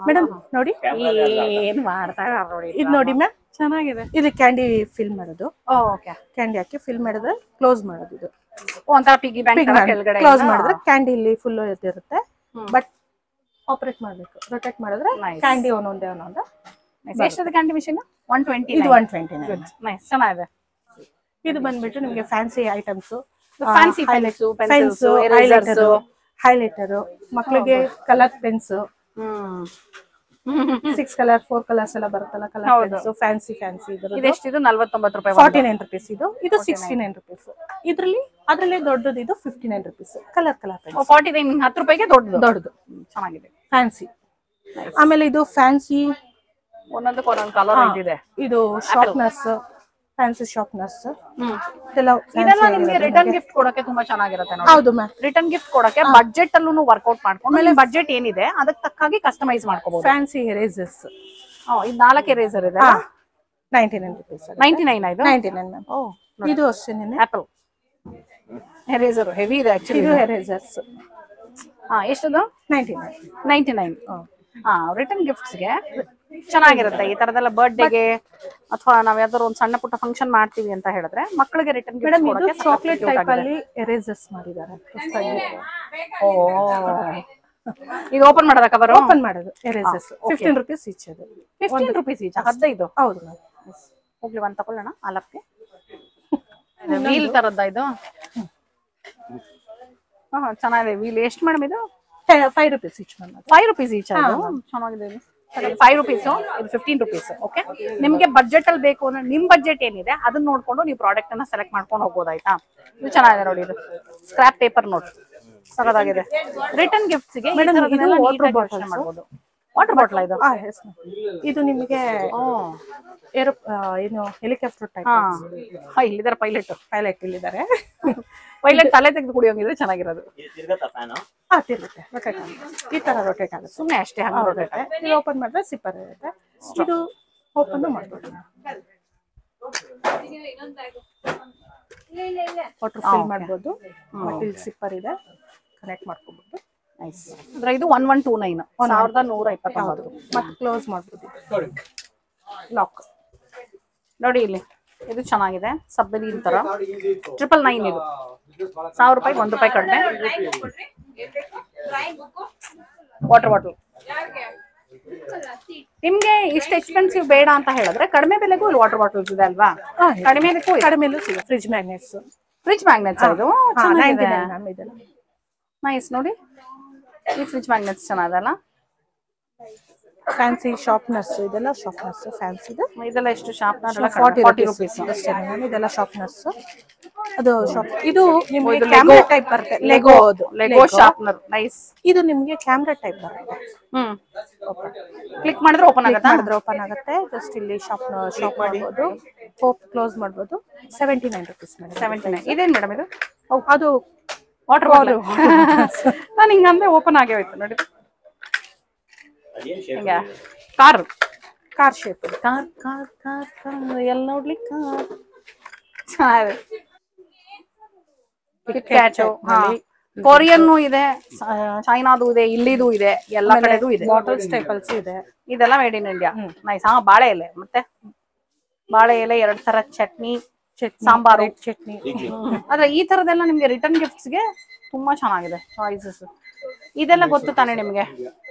ಮೇಡಮ್ ನೋಡಿ ಏನ್ ಮಾಡ್ತಾ ನೋಡಿ. ಇದು ನೋಡಿ ಮ್ಯಾಮ್, ಚೆನ್ನಾಗಿದೆ. ಇದು ಕ್ಯಾಂಡಿ ಫಿಲ್ ಮಾಡೋದು. ಓಕೆ. ಕ್ಯಾಂಡಿ ಹಾಕಿ ಫಿಲ್ ಮಾಡಿದ್ರೆ ಕ್ಲೋಸ್ ಮಾಡೋದು. ಇದು ಒಂಥರ ಪಿಗಿ ಬ್ಯಾಂಕ್ ಕೆಳಗಡೆ ಕ್ಲೋಸ್ ಮಾಡಿದ್ರೆ ಕ್ಯಾಂಡಿ ಇಲ್ಲಿ ಫುಲ್ ಇರುತ್ತೆ. ಬಟ್ ಆಪರೇಟ್ ಮಾಡ್ಬೇಕು, ರೊಟೇಟ್ ಮಾಡಿದ್ರೆ ಕ್ಯಾಂಡಿ ಒಂದೊಂದೇ. ಎಷ್ಟದ ಕ್ಯಾಂಡಿ ಮಿಷಿನ್? 120. ಇದು 129. ನೈಸ್, ಚೆನ್ನಾಗಿದೆ. ಇದು ಬಂದ್ಬಿಟ್ಟು ನಿಮಗೆ fancy items, fancy pens, erasers, highlighter, ಮಕ್ಕಳಿಗೆ ಕಲರ್ ಪೆನ್ಸ್, 6 ಕಲರ್ 4 ಕಲರ್ಸ್ ಎಲ್ಲ ಬರುತ್ತಲ್ಲ ಕಲರ್ ಪೆನ್ಸ್, ಫ್ಯಾನ್ಸಿ ಇದೆಷ್ಟಿದು? 49 ರೂಪಾಯಿ. 49 rupees. ಇದು 69 rupees. ಅದ್ರಲ್ಲಿ ದೊಡ್ಡದು ಇದು 59 rupees. ಕಲರ್ ಪೆನ್ಸ್ 49 10 ರೂಪಾಯಿಗೆ ದೊಡ್ಡದು ಚೆನ್ನಾಗಿದೆ. ಫ್ಯಾನ್ಸಿ. ಆಮೇಲೆ ಇದು ಫ್ಯಾನ್ಸಿ ಒಂದೊಂದಕ್ಕೆ ಒಂದೊಂದು ಕಲರ್ ಇದೆ. ಇದು ಶಾರ್ಪ್ನರ್ಸ್, ಫ್ಯಾನ್ಸಿ ಶಾರ್ಪ್ನರ್ಸ್. ಇದೆಲ್ಲ ನಿಮ್ಗೆ ರಿಟರ್ನ್ ಗಿಫ್ಟ್ ಕೊಡಕ್ಕೆ ತುಂಬಾ ಚೆನ್ನಾಗಿರುತ್ತೆ ನೋಡಿ. ಹೌದು ಮ್ಯಾಮ್. ರಿಟರ್ನ್ ಗಿಫ್ಟ್ ಕೊಡಕ್ಕೆ ಬಡ್ಜೆಟ್ ಅಲ್ಲೂ ವರ್ಕೌಟ್ ಮಾಡ್ಕೊಂಡು ಆಮೇಲೆ ಬಡ್ಜೆಟ್ ಏನಿದೆ ಅದಕ್ಕೆ ತಕ್ಕಾಗಿ ಕಸ್ಟಮೈಸ್ ಮಾಡ್ಕೋಬಹುದು. ಫ್ಯಾನ್ಸಿ ಎರೇಸರ್ಸ್. ಇದು 4 ಎರೇಸರ್ ಇದೆ. 99 rupees. 99 ಇದು? 99 ಮ್ಯಾಮ್. ಇದು ಅಷ್ಟೇನೆ ಆಪಲ್ ಎರೇಸರ್ ಹೆವಿ ಇದೆ ಆಕ್ಚುಲಿ. ಇದು ಎರೇಸರ್ಸ್. ಎಷ್ಟದು? 99. ರಿಟರ್ನ್ ಗಿಫ್ಟ್ಸ್ಗೆ ಚೆನ್ನಾಗಿರುತ್ತೆ. ಈ ತರದೆಲ್ಲ ಬರ್ತ್ಡೇಗೆ ಅಥವಾ ನಾವ್ ಯಾವ್ದಾದ್ರು ಒಂದು ಸಣ್ಣ ಪುಟ್ಟ ಫಂಕ್ಷನ್ ಮಾಡ್ತೀವಿ ಅಂತ ಹೇಳಿದ್ರೆ ಮಕ್ಕಳಿಗೆ ರಿಟರ್ನ್ ಗಿಫ್ಟ್ ಕೊಡಕ್ಕೆ ಚಾಕ್ಲೇಟ್ ಟೈಪ್ ಅಲ್ಲಿ ಎರೇಸರ್ಸ್ ಮಾಡಿದ್ದಾರೆ. ಇದು ಓಪನ್ ಮಾಡೋದ ಕವರ್? ಓಪನ್ ಮಾಡೋದು ಎರೇಸರ್ಸ್ 15 rupees ಈಚ್. ಅದು 15 rupees ಈಚ್. 15. ಹೌದು ಮ್ಯಾಮ್. ಹೋಗ್ಲಿ ಒಂದು ತಗೊಳ್ಳೋಣ. ಆಲಪ್ಗೆ ವೀಲ್ ತರದ್ದ ಇದು? ಚೆನ್ನಾಗಿದೆ ವೀಲ್. ಎಷ್ಟು ಮೇಡಮ್ ಇದು? 5 rupees each ma'am. 5 rupees each. ಅದು ಚೆನ್ನಾಗಿದೆ. ಇದು 5 rupees, ಇದು 15 rupees. ಓಕೆ. ನಿಮ್ಗೆ ಬಡ್ಜೆಟ್ ಅಲ್ಲಿ ಬೇಕು ಅಂದ್ರೆ ನಿಮ್ ಬಡ್ಜೆಟ್ ಏನಿದೆ ಅದನ್ನ ನೋಡ್ಕೊಂಡು ನೀವು ಪ್ರಾಡಕ್ಟ್ ಅನ್ನ ಸೆಲೆಕ್ಟ್ ಮಾಡ್ಕೊಂಡು ಹೋಗ್ಬೋದಾಯ್ತಾ. ಇದು ಚೆನ್ನಾಗಿದೆ ನೋಡಿ. ಇದು ಸ್ಕ್ರಾಪ್ ಪೇಪರ್ ನೋಟ್ ಸಖತ್ತಾಗಿದೆ. ರಿಟರ್ನ್ ಗಿಫ್ಟ್ಸ್ ಗೆ ವಾಟರ್ ವಾಟರ್ ಬಾಟಲ್ ಇದು. ಎಸ್ ಇದು ನಿಮಗೆ ಏರೋ ಏನು ಹೆಲಿಕಾಪ್ಟರ್ ಟೈಪ್. ಇಲ್ಲಿದ್ದಾರೆ ಪೈಲಟ್ ಇಲ್ಲಿದ್ದಾರೆ. ಪೈಲಟ್ ತಲೆ ತೆಗೆದು ಕುಡಿಯೋಂಗಿದ್ರೆ ಚೆನ್ನಾಗಿರೋದು. ತಿರುಗುತ್ತೆ, ರೊಟೇಟ್ ಆಗುತ್ತೆ, ಈ ತರ ರೊಟೇಟ್ ಆಗುತ್ತೆ. ಸುಮ್ಮನೆ ಅಷ್ಟೇ ಹಂಗೆ ರೊಟೇಟ್. ಇದು ಓಪನ್ ಮಾಡಿದ್ರೆ ಸಿಪ್ಪರ್ ಇರುತ್ತೆ. ಇದು ಓಪನ್ ಮಾಡ್ಬೋದು, ವಾಟರ್ ಫಿಲ್ ಮಾಡ್ಬೋದು. ಮತ್ತೆ ಇಲ್ಲಿ ಸಿಪ್ಪರ್ ಇದೆ, ಕನೆಕ್ಟ್ ಮಾಡ್ಕೋಬಹುದು. ನೈಸ್. ಅಂದ್ರೆ ಇದು 1129 1129. ಮತ್ತೆ ಕ್ಲೋಸ್ ಮಾಡ್ಬೋದು. ಲಾಕ್ ನೋಡಿ ಇಲ್ಲಿ, ಇದು ಚೆನ್ನಾಗಿದೆ. ಸಬ್ಮರೀನ್ ತರ 999 ಇದು. 1000 ರೂಪಾಯಿ, 1 ರೂಪಾಯಿ ಕಡಿಮೆ. ವಾಟರ್ ಬಾಟಲ್ ನಿಮ್ಗೆ ಇಷ್ಟು ಎಕ್ಸ್ಪೆನ್ಸಿವ್ ಬೇಡ ಅಂತ ಹೇಳಿದ್ರೆ ಕಡಿಮೆ ಬೆಲೆಗೂ ಇಲ್ಲಿ ವಾಟರ್ ಬಾಟಲ್ಸ್ ಇದೆ ಅಲ್ವಾ? ಕಡಿಮೆಲೂ ಸಿಗುತ್ತೆ. ಫ್ರಿಜ್ ಮ್ಯಾಗ್ನೆಟ್ಸ್ ಇದು ನೈಸ್. ನೋಡಿ ಈ ಫ್ರಿಜ್ ಮ್ಯಾಗ್ನೆಟ್ಸ್ ಚೆನ್ನಾಗಲ್ಲ. ಫ್ಯಾನ್ಸಿ ಶಾರ್ಪ್ನರ್ಸ್, ಇದೆಲ್ಲ ಶಾರ್ಪ್ನರ್ಸ್ ಫ್ಯಾನ್ಸಿ ಇದೆ. ಇದೆಲ್ಲ ಎಷ್ಟು ಶಾರ್ಪ್ನರ್? 40 ರೂಪೀಸ್ ಅಷ್ಟೇ. ಇದೆಲ್ಲ ಶಾರ್ಪ್ನರ್ಸ್. ಅದು ಇದು ನಿಮಗೆ ಕ್ಯಾಮೆರಾ ಟೈಪ್ ಬರುತ್ತೆ. Lego sharpener. ನೈಸ್. ಇದು ನಿಮಗೆ ಕ್ಯಾಮೆರಾ ಟೈಪ್ ಬರುತ್ತೆ. ಕ್ಲಿಕ್ ಮಾಡಿದ್ರೆ ಓಪನ್ ಆಗುತ್ತೆ. ಜಸ್ಟ್ ಇಲ್ಲಿ ಶಾಪ್ ಮಾಡ್ಬೋದು, ಕ್ಲೋಸ್ ಮಾಡ್ಬೋದು. 79 ರೂಪೀಸ್. 79. ಇದೇನ್ ಮೇಡಮ್ ಇದು? ಅದು ವಾಟರ್ ಬಾಟಲ್. ನಾನು ಹಿಂಗಂದ್ರೆ ಓಪನ್ ಆಗೇ ಹೋಯ್ತು ನೋಡಿ. Car shape. ಎಲ್ಲ ನೋಡ್ಲಿ ಕಾರ್. ಕೊರಿಯನ್ ಇದೆ, ಚೈನಾದು ಇದೆ, ಇಲ್ಲಿದು ಇದೆ, ಎಲ್ಲಾ ಕಡೆದು ಇದೆ. ಬಾಟಲ್ ಸ್ಟೇಪಲ್ಸ್ ಇದೆ. ಇದೆಲ್ಲ ಮೇಡ್ ಇನ್ ಇಂಡಿಯಾ. ನೈಸ್. ಬಾಳೆ ಎಲೆ, ಮತ್ತೆ ಬಾಳೆ ಎಲೆ, 2 ತರ ಚಟ್ನಿ, ಸಾಂಬಾರು, ಚಟ್ನಿ. ಆದ್ರೆ ಈ ತರದೆಲ್ಲ ನಿಮ್ಗೆ ರಿಟರ್ನ್ ಗಿಫ್ಟ್ಸ್ ಗೆ ತುಂಬಾ ಚೆನ್ನಾಗಿದೆ ಚಾಯ್ಸಸ್. ಇದೆಲ್ಲ ಗೊತ್ತು ತಾನೆ ನಿಮ್ಗೆ?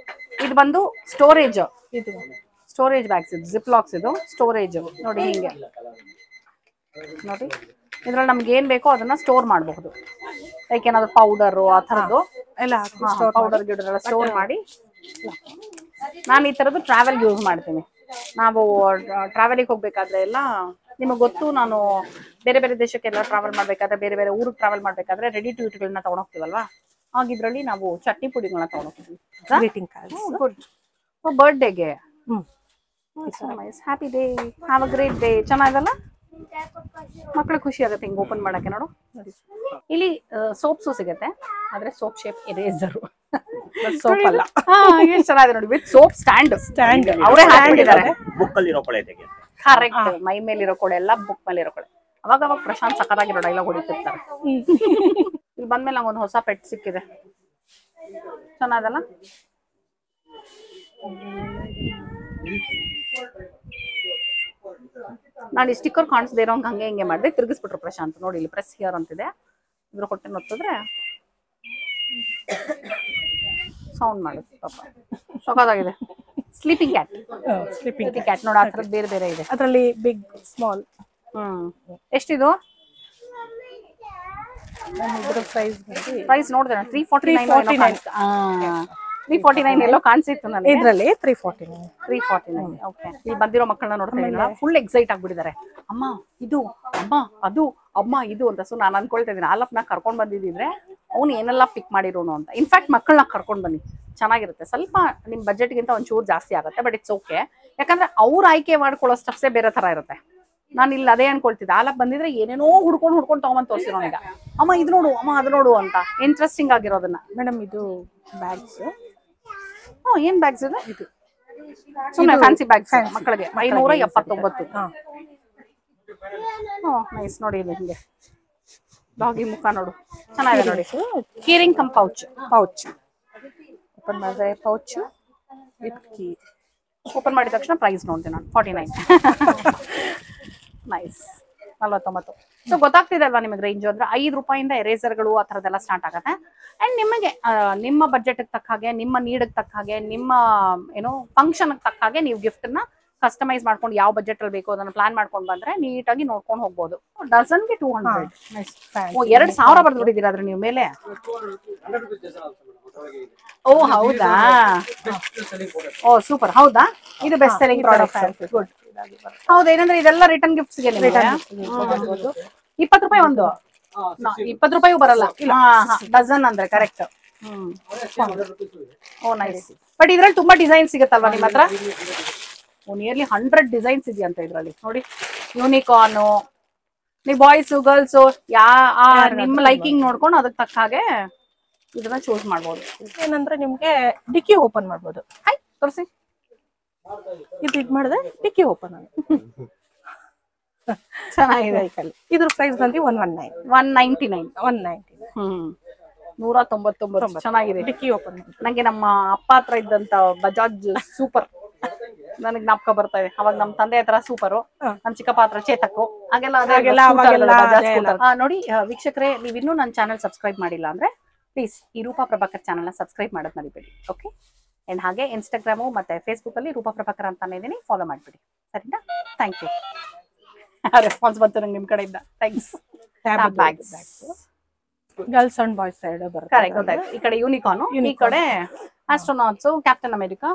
ಇದು ಬಂದು ಸ್ಟೋರೇಜ್. ಇದು ಸ್ಟೋರೇಜ್ ಬ್ಯಾಗ್ಸ್, ಇದು ಜಿಪ್ ಲಾಕ್ಸ್. ಇದು ಸ್ಟೋರೇಜ್ ನೋಡಿ ಹಿಂಗೆ. ನೋಡಿ ಇದ್ರಲ್ಲಿ ನಮ್ಗೆ ಏನ್ ಬೇಕೋ ಅದನ್ನ ಸ್ಟೋರ್ ಮಾಡಬಹುದು. ಲೈಕ್ ಏನಾದ್ರು ಪೌಡರ್ ಆ ತರದ್ದು ಎಲ್ಲ ಪೌಡರ್ ಗಿಡರೆಲ್ಲ ಸ್ಟೋರ್ ಮಾಡಿ. ನಾನು ಈ ತರದ್ದು ಟ್ರಾವೆಲ್ ಯೂಸ್ ಮಾಡ್ತೀನಿ. ನಾವು ಟ್ರಾವೆಲಿಗೆ ಹೋಗ್ಬೇಕಾದ್ರೆ ಎಲ್ಲ ನಿಮಗೆ ಗೊತ್ತು, ನಾನು ಬೇರೆ ಬೇರೆ ದೇಶಕ್ಕೆಲ್ಲ ಟ್ರಾವೆಲ್ ಮಾಡ್ಬೇಕಾದ್ರೆ, ಬೇರೆ ಬೇರೆ ಊರಿಗೆ ಟ್ರಾವೆಲ್ ಮಾಡ್ಬೇಕಾದ್ರೆ ರೆಡಿ ಟು ಈಟ್ಗಳನ್ನ ತಗೊಂಡೋಗ್ತೀವಲ್ವಾ, ಆಗಿದ್ರಲ್ಲಿ ನಾವು ಚಟ್ನಿ ಪುಡಿಗಳನ್ನ ತಗೊಂಡೋಗ್ತೀವಿ. Greeting cards. ಗುಡ್. ಬರ್ಡೇಗೆ happy day, have a great day. ಚೆನ್ನಾಗಲ್ಲ? ಮಕ್ಳಿಗೆ ಖುಷಿ ಆಗುತ್ತೆ ಹಿಂಗೆ ಓಪನ್ ಮಾಡಕ್ಕೆ. ನೋಡು ಇಲ್ಲಿ ಸೋಪ್ಸು ಸಿಗುತ್ತೆ, ಆದ್ರೆ ಸೋಪ್ ಶೇಪ್ ಎರೇಸರು. ಸೋಪ್ ಅಲ್ಲ. ಎಷ್ಟು ಚೆನ್ನಾಗಿದೆ ನೋಡಿ, ವಿತ್ ಸೋಪ್ ಸ್ಟ್ಯಾಂಡ್. ಅವರೇ ಹಾಕಿದ್ದಾರೆ. ಬುಕ್ ಅಲ್ಲಿ ಇರೋ ಕೊಳೆ ತೆಗೆ. ಕರೆಕ್ಟ್. ಮೈ ಮೇಲಿರೋ ಕೊಳೆ ಎಲ್ಲ ಬುಕ್ ಮೇಲೆ ಇರೋ ಕೊಳೆ. ಅವಾಗ ಪ್ರಶಾಂತ್ ಸಕ್ಕತ್ತಾಗಿರೋ ಡೈಲಾಗ್ ಹೊಡಿತಿರ್ತಾರೆ. ಇಲ್ಲಿ ಬಂದ್ಮೇಲೆ ನಂಗೊಂದು ಹೊಸ ಪೆಟ್ ಸಿಕ್ಕಿದೆ. ಚೆನ್ನಾಗಲ್ಲ? ನಾನು ಈ ಸ್ಟಿಕ್ಕರ್ ಕಾಣಿಸದೇ ಇರೋ ಹಂಗೆ ಹಿಂಗೆ ಮಾಡಿದೆ, ತಿರುಗಿಸ್ಬಿಟ್ರು ಪ್ರಶಾಂತ್. ನೋಡಿ ಇಲ್ಲಿ ಪ್ರೆಸ್ ಹಿಯರ್ ಅಂತಿದೆ. ಇದ್ರ ಹೊಟ್ಟೆ ಒತ್ತಿದ್ರೆ ಸೌಂಡ್ ಮಾಡುತ್ತೆ ಪಾಪ. ಸೊಗದಾಗಿದೆ. Sleeping cat. ಸ್ಲೀಪಿಂಗ್ ಕ್ಯಾಟ್ ನೋಡಿ, ಆ ಥರದ್ದು ಬೇರೆ ಬೇರೆ ಇದೆ. ಅದರಲ್ಲಿ ಬಿಗ್, ಸ್ಮಾಲ್. ಎಷ್ಟಿದು ಪ್ರೈಸ್? ನೋಡಿದೆ 349 ಎಲ್ಲೋ ಕಾಣಿಸಿತ್ತು ನನಗೆ. ಇದರಲ್ಲಿ 349. ಓಕೆ. ಇಲ್ಲಿ ಬಂದಿರೋ ಮಕ್ಕಳನ್ನ ನೋಡ್ತಾ ಇದ್ದೀನಲ್ಲ, ಫುಲ್ ಎಕ್ಸೈಟ್ ಆಗ್ಬಿಟ್ಟಿದ್ದಾರೆ. ಅಮ್ಮ ಇದು, ಅಮ್ಮ ಅದು, ಅಮ್ಮ ಇದು ಅಂತ. ಸೊ ನಾನು ಅನ್ಕೊಳ್ತಾ ಇದ್ದೀನಿ, ಆಲಪ್ನ ಕರ್ಕೊಂಡ್ ಬಂದಿದ್ರೆ ಅವ್ನು ಏನೆಲ್ಲ ಪಿಕ್ ಮಾಡಿರೋನು ಅಂತ. ಇನ್ಫ್ಯಾಕ್ಟ್ ಮಕ್ಕಳನ್ನ ಕರ್ಕೊಂಡ್ ಬನ್ನಿ, ಚೆನ್ನಾಗಿರುತ್ತೆ. ಸ್ವಲ್ಪ ನಿಮ್ ಬಜೆಟ್ಗಿಂತ ಒಂಚೂರು ಜಾಸ್ತಿ ಆಗುತ್ತೆ, ಬಟ್ ಇಟ್ಸ್ ಓಕೆ. ಯಾಕಂದ್ರೆ ಅವ್ರು ಆಯ್ಕೆ ಮಾಡ್ಕೊಳ್ಳೋ ಸ್ಟಫ್ಸೇ ಬೇರೆ ತರ ಇರುತ್ತೆ. ನಾನು ಇಲ್ಲಿ ಅದೇ ಅನ್ಕೊಳ್ತಿದ್ದೆ, ಆಲಪ್ ಬಂದಿದ್ರೆ ಏನೇನೋ ಹುಡ್ಕೊಂಡು ತಗೊಂಬಂದ್ ತೋರಿಸಿರೋ ಈಗ, ಅಮ್ಮ ಇದು ನೋಡು, ಅಮ್ಮ ಅದು ನೋಡು ಅಂತ ಇಂಟ್ರೆಸ್ಟಿಂಗ್ ಆಗಿರೋದನ್ನ. ಮೇಡಮ್ ಇದು ಬ್ಯಾಗ್ಸ್. ಏನ್ ಬ್ಯಾಗ್ಸ್ ಇದೆ? ಇದು ಸುಮ್ಮನೆ ಫ್ಯಾನ್ಸಿ ಬ್ಯಾಗ್ಸ್ ಮಕ್ಕಳಿಗೆ 579. ನೈಸ್. ನೋಡಿ ಇಲ್ಲಿ ಹಿಂಗೆ ಡಾಗಿ ಮುಖ ನೋಡು, ಚೆನ್ನಾಗಿದೆ ನೋಡಿ. ಕೀರಿಂಗ್ ಕಮ್ ಪೌಚ್. ಓಪನ್ ಮಾಡಿದ್ರೆ ಪೌಚ್ ವಿತ್ ಕೀ. ಓಪನ್ ಮಾಡಿದ ತಕ್ಷಣ ಪ್ರೈಸ್ ನೋಡ್ತೀನಿ ನಾನು, 49. ನೈಸ್. 49. ಸೊ ಗೊತ್ತಾಗ್ತಿದೆ ಅಲ್ವಾ ನಿಮಗೆ ರೇಂಜ್ ಅಂದ್ರೆ 5 ರೂಪಾಯಿಂದ ಎರೇಸರ್ಗಳು ಆ ಥರದ್ದೆಲ್ಲ ಸ್ಟಾರ್ಟ್ ಆಗುತ್ತೆ. ಅಂಡ್ ನಿಮಗೆ ನಿಮ್ಮ ಬಜೆಟ್ಗೆ ತಕ್ಕ ಹಾಗೆ, ನಿಮ್ಮ ನೀಡಿಗೆ ತಕ್ಕ ಹಾಗೆ, ನಿಮ್ಮ ಏನೋ ಫಂಕ್ಷನ್ಗೆ ತಕ್ಕ ಹಾಗೆ ನೀವು ಗಿಫ್ಟನ್ನ ಕಸ್ಟಮೈಸ್ ಮಾಡ್ಕೊಂಡು ಯಾವ ಬಜೆಟ್ ಅಲ್ಲಿ ಬೇಕೋ ಅದನ್ನ ಪ್ಲಾನ್ ಮಾಡ್ಕೊಂಡು ಬಂದ್ರೆ ನೀಟಾಗಿ ನೋಡ್ಕೊಂಡು ಹೋಗ್ಬೋದು. ಡಜನ್ಗೆ 200. 2000 ಬರ್ದ್ಬಿಟ್ಟಿದ್ದೀರಾ ಅದ್ರ ನೀವು ಮೇಲೆ. ಓ ಹೌದಾ? ಓ ಸೂಪರ್. ಹೌದಾ? ಇದು ಬೆಸ್ಟ್ ಸೆಲ್ಲಿಂಗ್ ಪ್ರಾಡಕ್ಟ್. ಗುಡ್. ಹೌದು. ಏನಂದ್ರೆ ಇದೆಲ್ಲ ರಿಟರ್ನ್ ಗಿಫ್ಟ್ಸ್ ಗೆ 20 ರೂಪಾಯಿ ಒಂದು. 20 ರೂಪಾಯಿ ಬರಲ್ಲ ಡಜನ್ ಅಂದ್ರೆ. ಕರೆಕ್ಟ್. O nice. ಬಟ್ ಇದ್ರಲ್ಲಿ ತುಂಬಾ ಡಿಸೈನ್ ಸಿಗುತ್ತಲ್ವಾ ನಿಮ್ಮ ಹತ್ರ? ನಿಯರ್ಲಿ 100 ಡಿಸೈನ್ಸ್ ಇದೆಯಂತ ಇದ್ರಲ್ಲಿ ನೋಡಿ. ಯೂನಿಕಾರ್ನು, ನೀವು ಬಾಯ್ಸ್ ಗರ್ಲ್ಸ್ ನಿಮ್ ಲೈಕಿಂಗ್ ನೋಡ್ಕೊಂಡು ಅದಕ್ಕೆ ತಕ್ಕ ಹಾಗೆ ಇದನ್ನ ಚೂಸ್ ಮಾಡ್ಬೋದು. ಏನಂದ್ರೆ ನಿಮ್ಗೆ ಡಿಕ್ಕಿ ಓಪನ್ ಮಾಡ್ಬೋದು. ತೋರಿಸಿ. ಇದು ಮಾಡಿದ್ರೆ ಡಿಕ್ಕಿ ಓಪನ್ ಆಗುತ್ತೆ. ಚೆನ್ನಾಗಿದೆ. ಇದ್ರ ಪ್ರೈಸ್ ಬಂದು 119. 199. 199. ಚೆನ್ನಾಗಿದೆ. ಡಿಕ್ಕಿ ಓಪನ್ ನಂಗೆ ನಮ್ಮ ಅಪ್ಪ ಹತ್ರ ಇದ್ದಂತ ಬಜಾಜ್ ಸೂಪರ್ ನನಗೆ ಜ್ಞಾಪಕ ಬರ್ತಾ ಇದೆ. ಅವಾಗ ನಮ್ಮ ತಂದೆ ಹತ್ರ ಸೂಪರು, ನಮ್ಮ ಚಿಕ್ಕಪ್ಪ ಹತ್ರ ಚೇತಕ್ಕು, ಹಾಗೆಲ್ಲ ನೋಡಿ. ವೀಕ್ಷಕರೇ, ನೀವಿನ್ನೂ ನನ್ನ ಚಾನಲ್ ಸಬ್ಸ್ಕ್ರೈಬ್ ಮಾಡಿಲ್ಲ ಅಂದ್ರೆ ಪ್ಲೀಸ್ ಈ ರೂಪಾ ಪ್ರಭಾಕರ್ ಚಾನಲ್ನ ಸಬ್ಸ್ಕ್ರೈಬ್ ಮಾಡೋದು ಮರಿಬೇಡಿ. ಓಕೆ. ಅಂಡ್ ಹಾಗೆ ಇನ್ಸ್ಟಾಗ್ರಾಮು ಮತ್ತೆ ಫೇಸ್ಬುಕ್ ಅಲ್ಲಿ ರೂಪಾ ಪ್ರಭಾಕರ್ ಅಂತಾನೆ ಇದೀನಿ, ಫಾಲೋ ಮಾಡ್ಬಿಡಿ. ಸರಿನಾ? Thank you. ರೆಸ್ಪಾನ್ಸ್ ಬಂತು ನಂಗೆ ನಿಮ್ ಕಡೆಯಿಂದ. Thanks. Girls and boys side ಬರುತ್ತೆ. ಕರೆಕ್ಟ್, ಗೊತ್ತಾಯ್ತು. ಈ ಕಡೆ ಯೂನಿಕಾರ್ನ್, ಈ ಕಡೆ astronauts, captain America.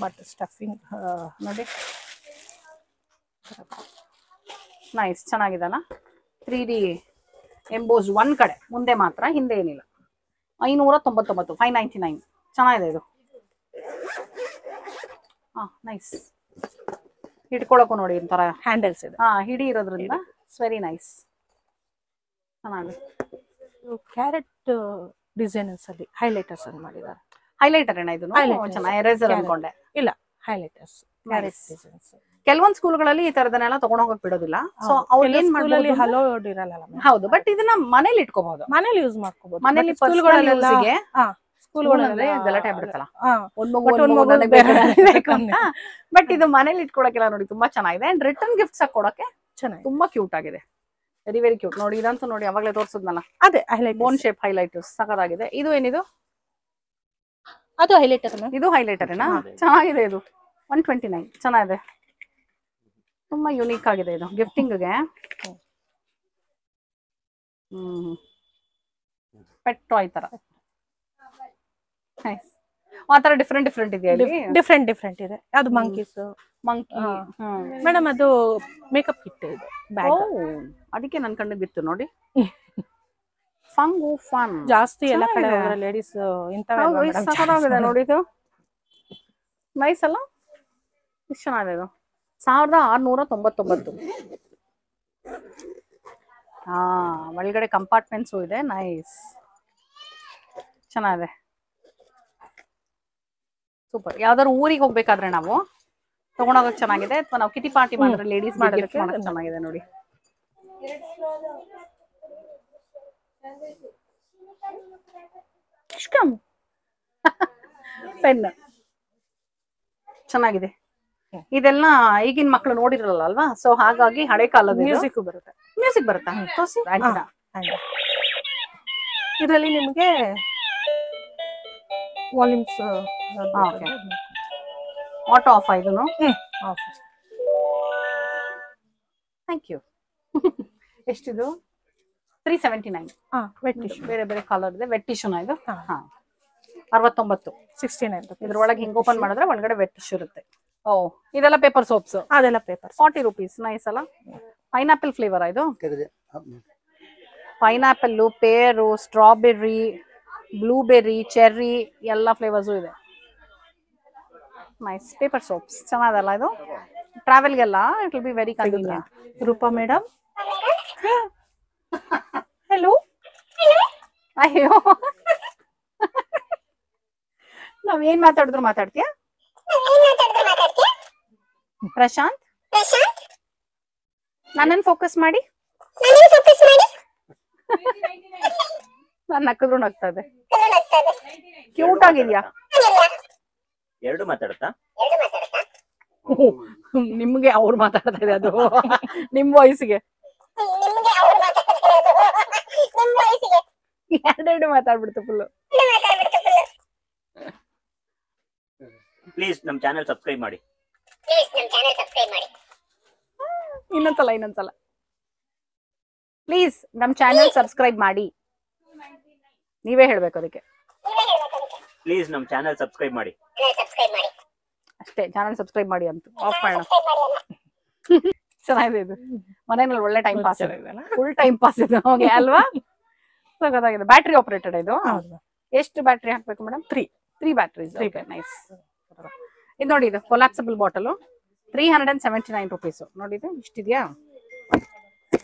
But stuffing ನೋಡಿ, ನೈಸ್. ಚೆನ್ನಾಗಿದಲ್ಲ. 3D ಎಂಬೋಸ್ ಒಂದ್ ಕಡೆ, ಮುಂದೆ ಮಾತ್ರ, ಹಿಂದೆ ಏನಿಲ್ಲ. 599, 599. ಚೆನ್ನಾಗಿದೆ ಇದು. ನೈಸ್. ಇಟ್ಕೊಳಕ್ಕೂ ನೋಡಿ ಒಂಥರ ಹ್ಯಾಂಡಲ್ಸ್ ಇದೆ. ಹಿಡಿ ಇರೋದ್ರಿಂದ ವೆರಿ ನೈಸ್. ಚೆನ್ನಾಗಿದೆ. ಕ್ಯಾರೆಟ್ ಡಿಸೈನರ್ಸ್ ಅಲ್ಲಿ ಹೈಲೈಟರ್ಸ್ ಅನ್ನು ಮಾಡಿದ್ದಾರೆ. ಹೈಲೈಟರ್ ಏನ ಇದು? ಚೆನ್ನಾಗಿ ಎರೇಸರ್ ಅನ್ಕೊಂಡೆ. ಇಲ್ಲ, ಹೈಲೈಟರ್ಸ್ ಕ್ಯಾರೆಟ್ ಡಿಸೈನ್ಸ್. ಕೆಲವೊಂದು ಸ್ಕೂಲ್ಗಳಲ್ಲಿ ಈ ತರದನ್ನೆಲ್ಲ ತಗೊಂಡ್ ಹೋಗಕ್ ಬಿಡೋದಿಲ್ಲ. ಸೊ ಅವ್ರು ಏನ್ ಮಾಡ್ಬೋದು, ಹಲೋಡ್ ಇರಲ್ಲ. ಹೌದು, ಬಟ್ ಇದನ್ನ ಮನೇಲಿ ಇಟ್ಕೋಬಹುದು, ಮನೇಲಿ ಯೂಸ್ ಮಾಡ್ಕೋಬಹುದು. ಮನೇಲಿ ಸ್ಕೂಲ್ಗಳಲ್ಲಿ ಗಲಾಟೆ ಆಗ್ಬಿಡುತ್ತಲ್ಲ, ಬಟ್ ಇದು ಮನೇಲಿ ಇಟ್ಕೊಳಕ್ಕೆಲ್ಲ ನೋಡಿ ತುಂಬಾ ಚೆನ್ನಾಗಿದೆ. ಅಂಡ್ ರಿಟರ್ನ್ ಗಿಫ್ಟ್ಸ್ ಕೊಡಕ್ಕೆ ಚೆನ್ನಾಗಿ ತುಂಬಾ ಕ್ಯೂಟ್ ಆಗಿದೆ. Very very cute. ನೋಡಿ ಇದಂತೂ ನೋಡಿ, ಅವಾಗಲೇ ತೋರಿಸಿದ್ನಲ್ಲ, ಅದೇ ಹೈಲೈಟ್ ಬೋನ್ ಶೇಪ್ ಹೈಲೈಟರ್ಸ್ ಸಖತ್ತಾಗಿದೆ. ಇದು ಏನಿದು? ಅದು ಹೈಲೈಟರ್. ಇದು ಹೈಲೈಟರ್ ಏನಾ? ಚೆನ್ನಾಗಿದೆ. ಇದು 129. ಚೆನ್ನಾಗಿದೆ, ತುಂಬಾ ಯುನೀಕ್ ಆಗಿದೆ ಇದು ಗಿಫ್ಟಿಂಗ್ಗೆ. ಪೆಟ್ ಟಾಯ್ ತರ ಆ ತರ ಡಿಫ್ರೆಂಟ್ ಇದೆಯಾ? ಡಿಫ್ರೆಂಟ್ ಇದೆ. ಅದು ಮಂಕಿ ಮೇಡಮ್, ಅದು ಮೇಕಪ್ ಕಿಟ್ ಇದೆ. ಅದಕ್ಕೆ ನನ್ ಕಣ್ಣಿಗೆ ಬಿತ್ತು ನೋಡಿ. ಫಂಗು ಫನ್ ಜಾಸ್ತಿ ಎಲ್ಲ ಕಡೆ ಲೇಡೀಸ್ ಇಂಥವಾಗಿದೆ ನೋಡಿ. ಇದು ನೈಸ್ ಅಲ್ಲ? ಇಷ್ಟು ಚೆನ್ನಾಗಿದೆ. ಇದು 1699. ಒಳಗಡೆ ಕಂಪಾರ್ಟ್ಮೆಂಟ್ಸು ಇದೆ. ನೈಸ್, ಚೆನ್ನಾಗಿದೆ, ಸೂಪರ್. ಯಾವ್ದಾದ್ರು ಊರಿಗೆ ಹೋಗ್ಬೇಕಾದ್ರೆ ನಾವು ತಗೊಂಡೋಗಕ್ ಚೆನ್ನಾಗಿದೆ, ಅಥವಾ ನಾವು ಕಿಟಿ ಪಾರ್ಟಿ ಮಾಡಿದ್ರೆ ಲೇಡೀಸ್ ಮಾಡೋದಕ್ಕೆ ಚೆನ್ನಾಗಿದೆ ನೋಡಿ. ಪೆನ್ ಚೆನ್ನಾಗಿದೆ. ಇದೆಲ್ಲ ಈಗಿನ ಮಕ್ಕಳು ನೋಡಿರಲ್ಲ ಅಲ್ವಾ, ಸೊ ಹಾಗಾಗಿ ಹಳೆ ಕಾಲದ ಮ್ಯೂಸಿಕ್ ಬರುತ್ತಾ? ಇದರಲ್ಲಿ ನಿಮಗೆ ವಾಲ್ಯೂಮ್ಸ್ ಆಟೋ ಆಫ್ ಇದನ್ನು. Thank you. ಎಷ್ಟಿದು? 379. ವೆಟ್ ಟಿಶ್ಯೂ, ಬೇರೆ ಬೇರೆ ಕಲರ್ ಇದೆ. ವೆಟ್ ಟಿಶ್ಯೂನ ಇದು? 69. 69. ಇದ್ರೊಳಗೆ ಹಿಂಗ್ ಓಪನ್ ಮಾಡಿದ್ರೆ ಒಳಗಡೆ ವೆಟ್ ಟಿಶ್ಯೂ ಇರುತ್ತೆ. ಓ, ಇದೆಲ್ಲ ಪೇಪರ್ ಸೋಪ್ಸ್. ಅದೆಲ್ಲ ಪೇಪರ್. 40 rupees. ನೈಸ್ ಅಲ್ಲ? ಪೈನಾಪಲ್ ಫ್ಲೇವರ್ ಇದು? Pineapple, pear, strawberry, blueberry, cherry ಎಲ್ಲ ಫ್ಲೇವರ್ಸು ಇದೆ. Nice paper soaps. ಚೆನ್ನಾಗಲ್ಲ ಇದು? ಟ್ರಾವೆಲ್ಗೆಲ್ಲ it will be very convenient. Roopa madam, hello. ಅಯ್ಯೋ, ನಾವೇನ್ ಮಾತಾಡಿದ್ರು ಮಾತಾಡ್ತೀಯಾ? ಪ್ರಶಾಂತ್, ನನ್ನನ್ನು ಫೋಕಸ್ ಮಾಡಿ. ನಾನು ನಕ್ಕಿದ್ರು ನಗ್ತಾ ಇದೆ. ಕ್ಯೂಟ್ ಆಗಿದ್ಯಾ? ಎರಡು ಮಾತಾಡುತ್ತಾ? ನಿಮ್ಗೆ ಅವ್ರು ಮಾತಾಡ್ತಾ ಇದೆ, ಅದು ನಿಮ್ ವಾಯ್ಸ್ಗೆ ಎರಡೆರಡು ಮಾತಾಡ್ಬಿಡ್ತು ಫುಲ್. ಪ್ಲೀಸ್ ನಮ್ಮ ಚಾನೆಲ್ ಸಬ್ಸ್ಕ್ರೈಬ್ ಮಾಡಿ. ಇನ್ನೊಂದ್ಸಲ ಪ್ಲೀಸ್ ನಮ್ ಚಾನೆಲ್ ಸಬ್ಸ್ಕ್ರೈಬ್ ಮಾಡಿ. ನೀವೇ ಹೇಳ್ಬೇಕು ಅದಕ್ಕೆ. ಪ್ಲೀಸ್ ನಮ್ಮ ಚಾನೆಲ್ ಸಬ್ಸ್ಕ್ರೈಬ್ ಮಾಡಿ. ಅಷ್ಟೇ, ಚಾನೆಲ್ ಸಬ್ಸ್ಕ್ರೈಬ್ ಮಾಡಿ ಅಂತ ಆಫ್ ಮಾಡೋಣ. ಚೆನ್ನಾಗಿದೆ ಇದು. ಮನೆಯಲ್ಲಿ ಒಳ್ಳೆ ಟೈಮ್ ಪಾಸ್ ಇದೆ, ಫುಲ್ ಟೈಮ್ ಪಾಸ್ ಇದೆ ನಮಗೆ ಅಲ್ವಾ? ಸಖತ್ತಾಗಿದೆ. ಬ್ಯಾಟ್ರಿ ಆಪರೇಟೆಡ್ ಇದು. ಎಷ್ಟು ಬ್ಯಾಟ್ರಿ ಹಾಕ್ಬೇಕು ಮೇಡಮ್? 3 ಬ್ಯಾಟ್ರೀಸ್. Okay, nice. ಇದು ನೋಡಿ, ಇದು ಕೊಲಾಪ್ಸಬಲ್ ಬಾಟಲು 379 ರುಪೀಸ್. ನೋಡಿ, ಇದು ಇಷ್ಟಿದೆಯಾ?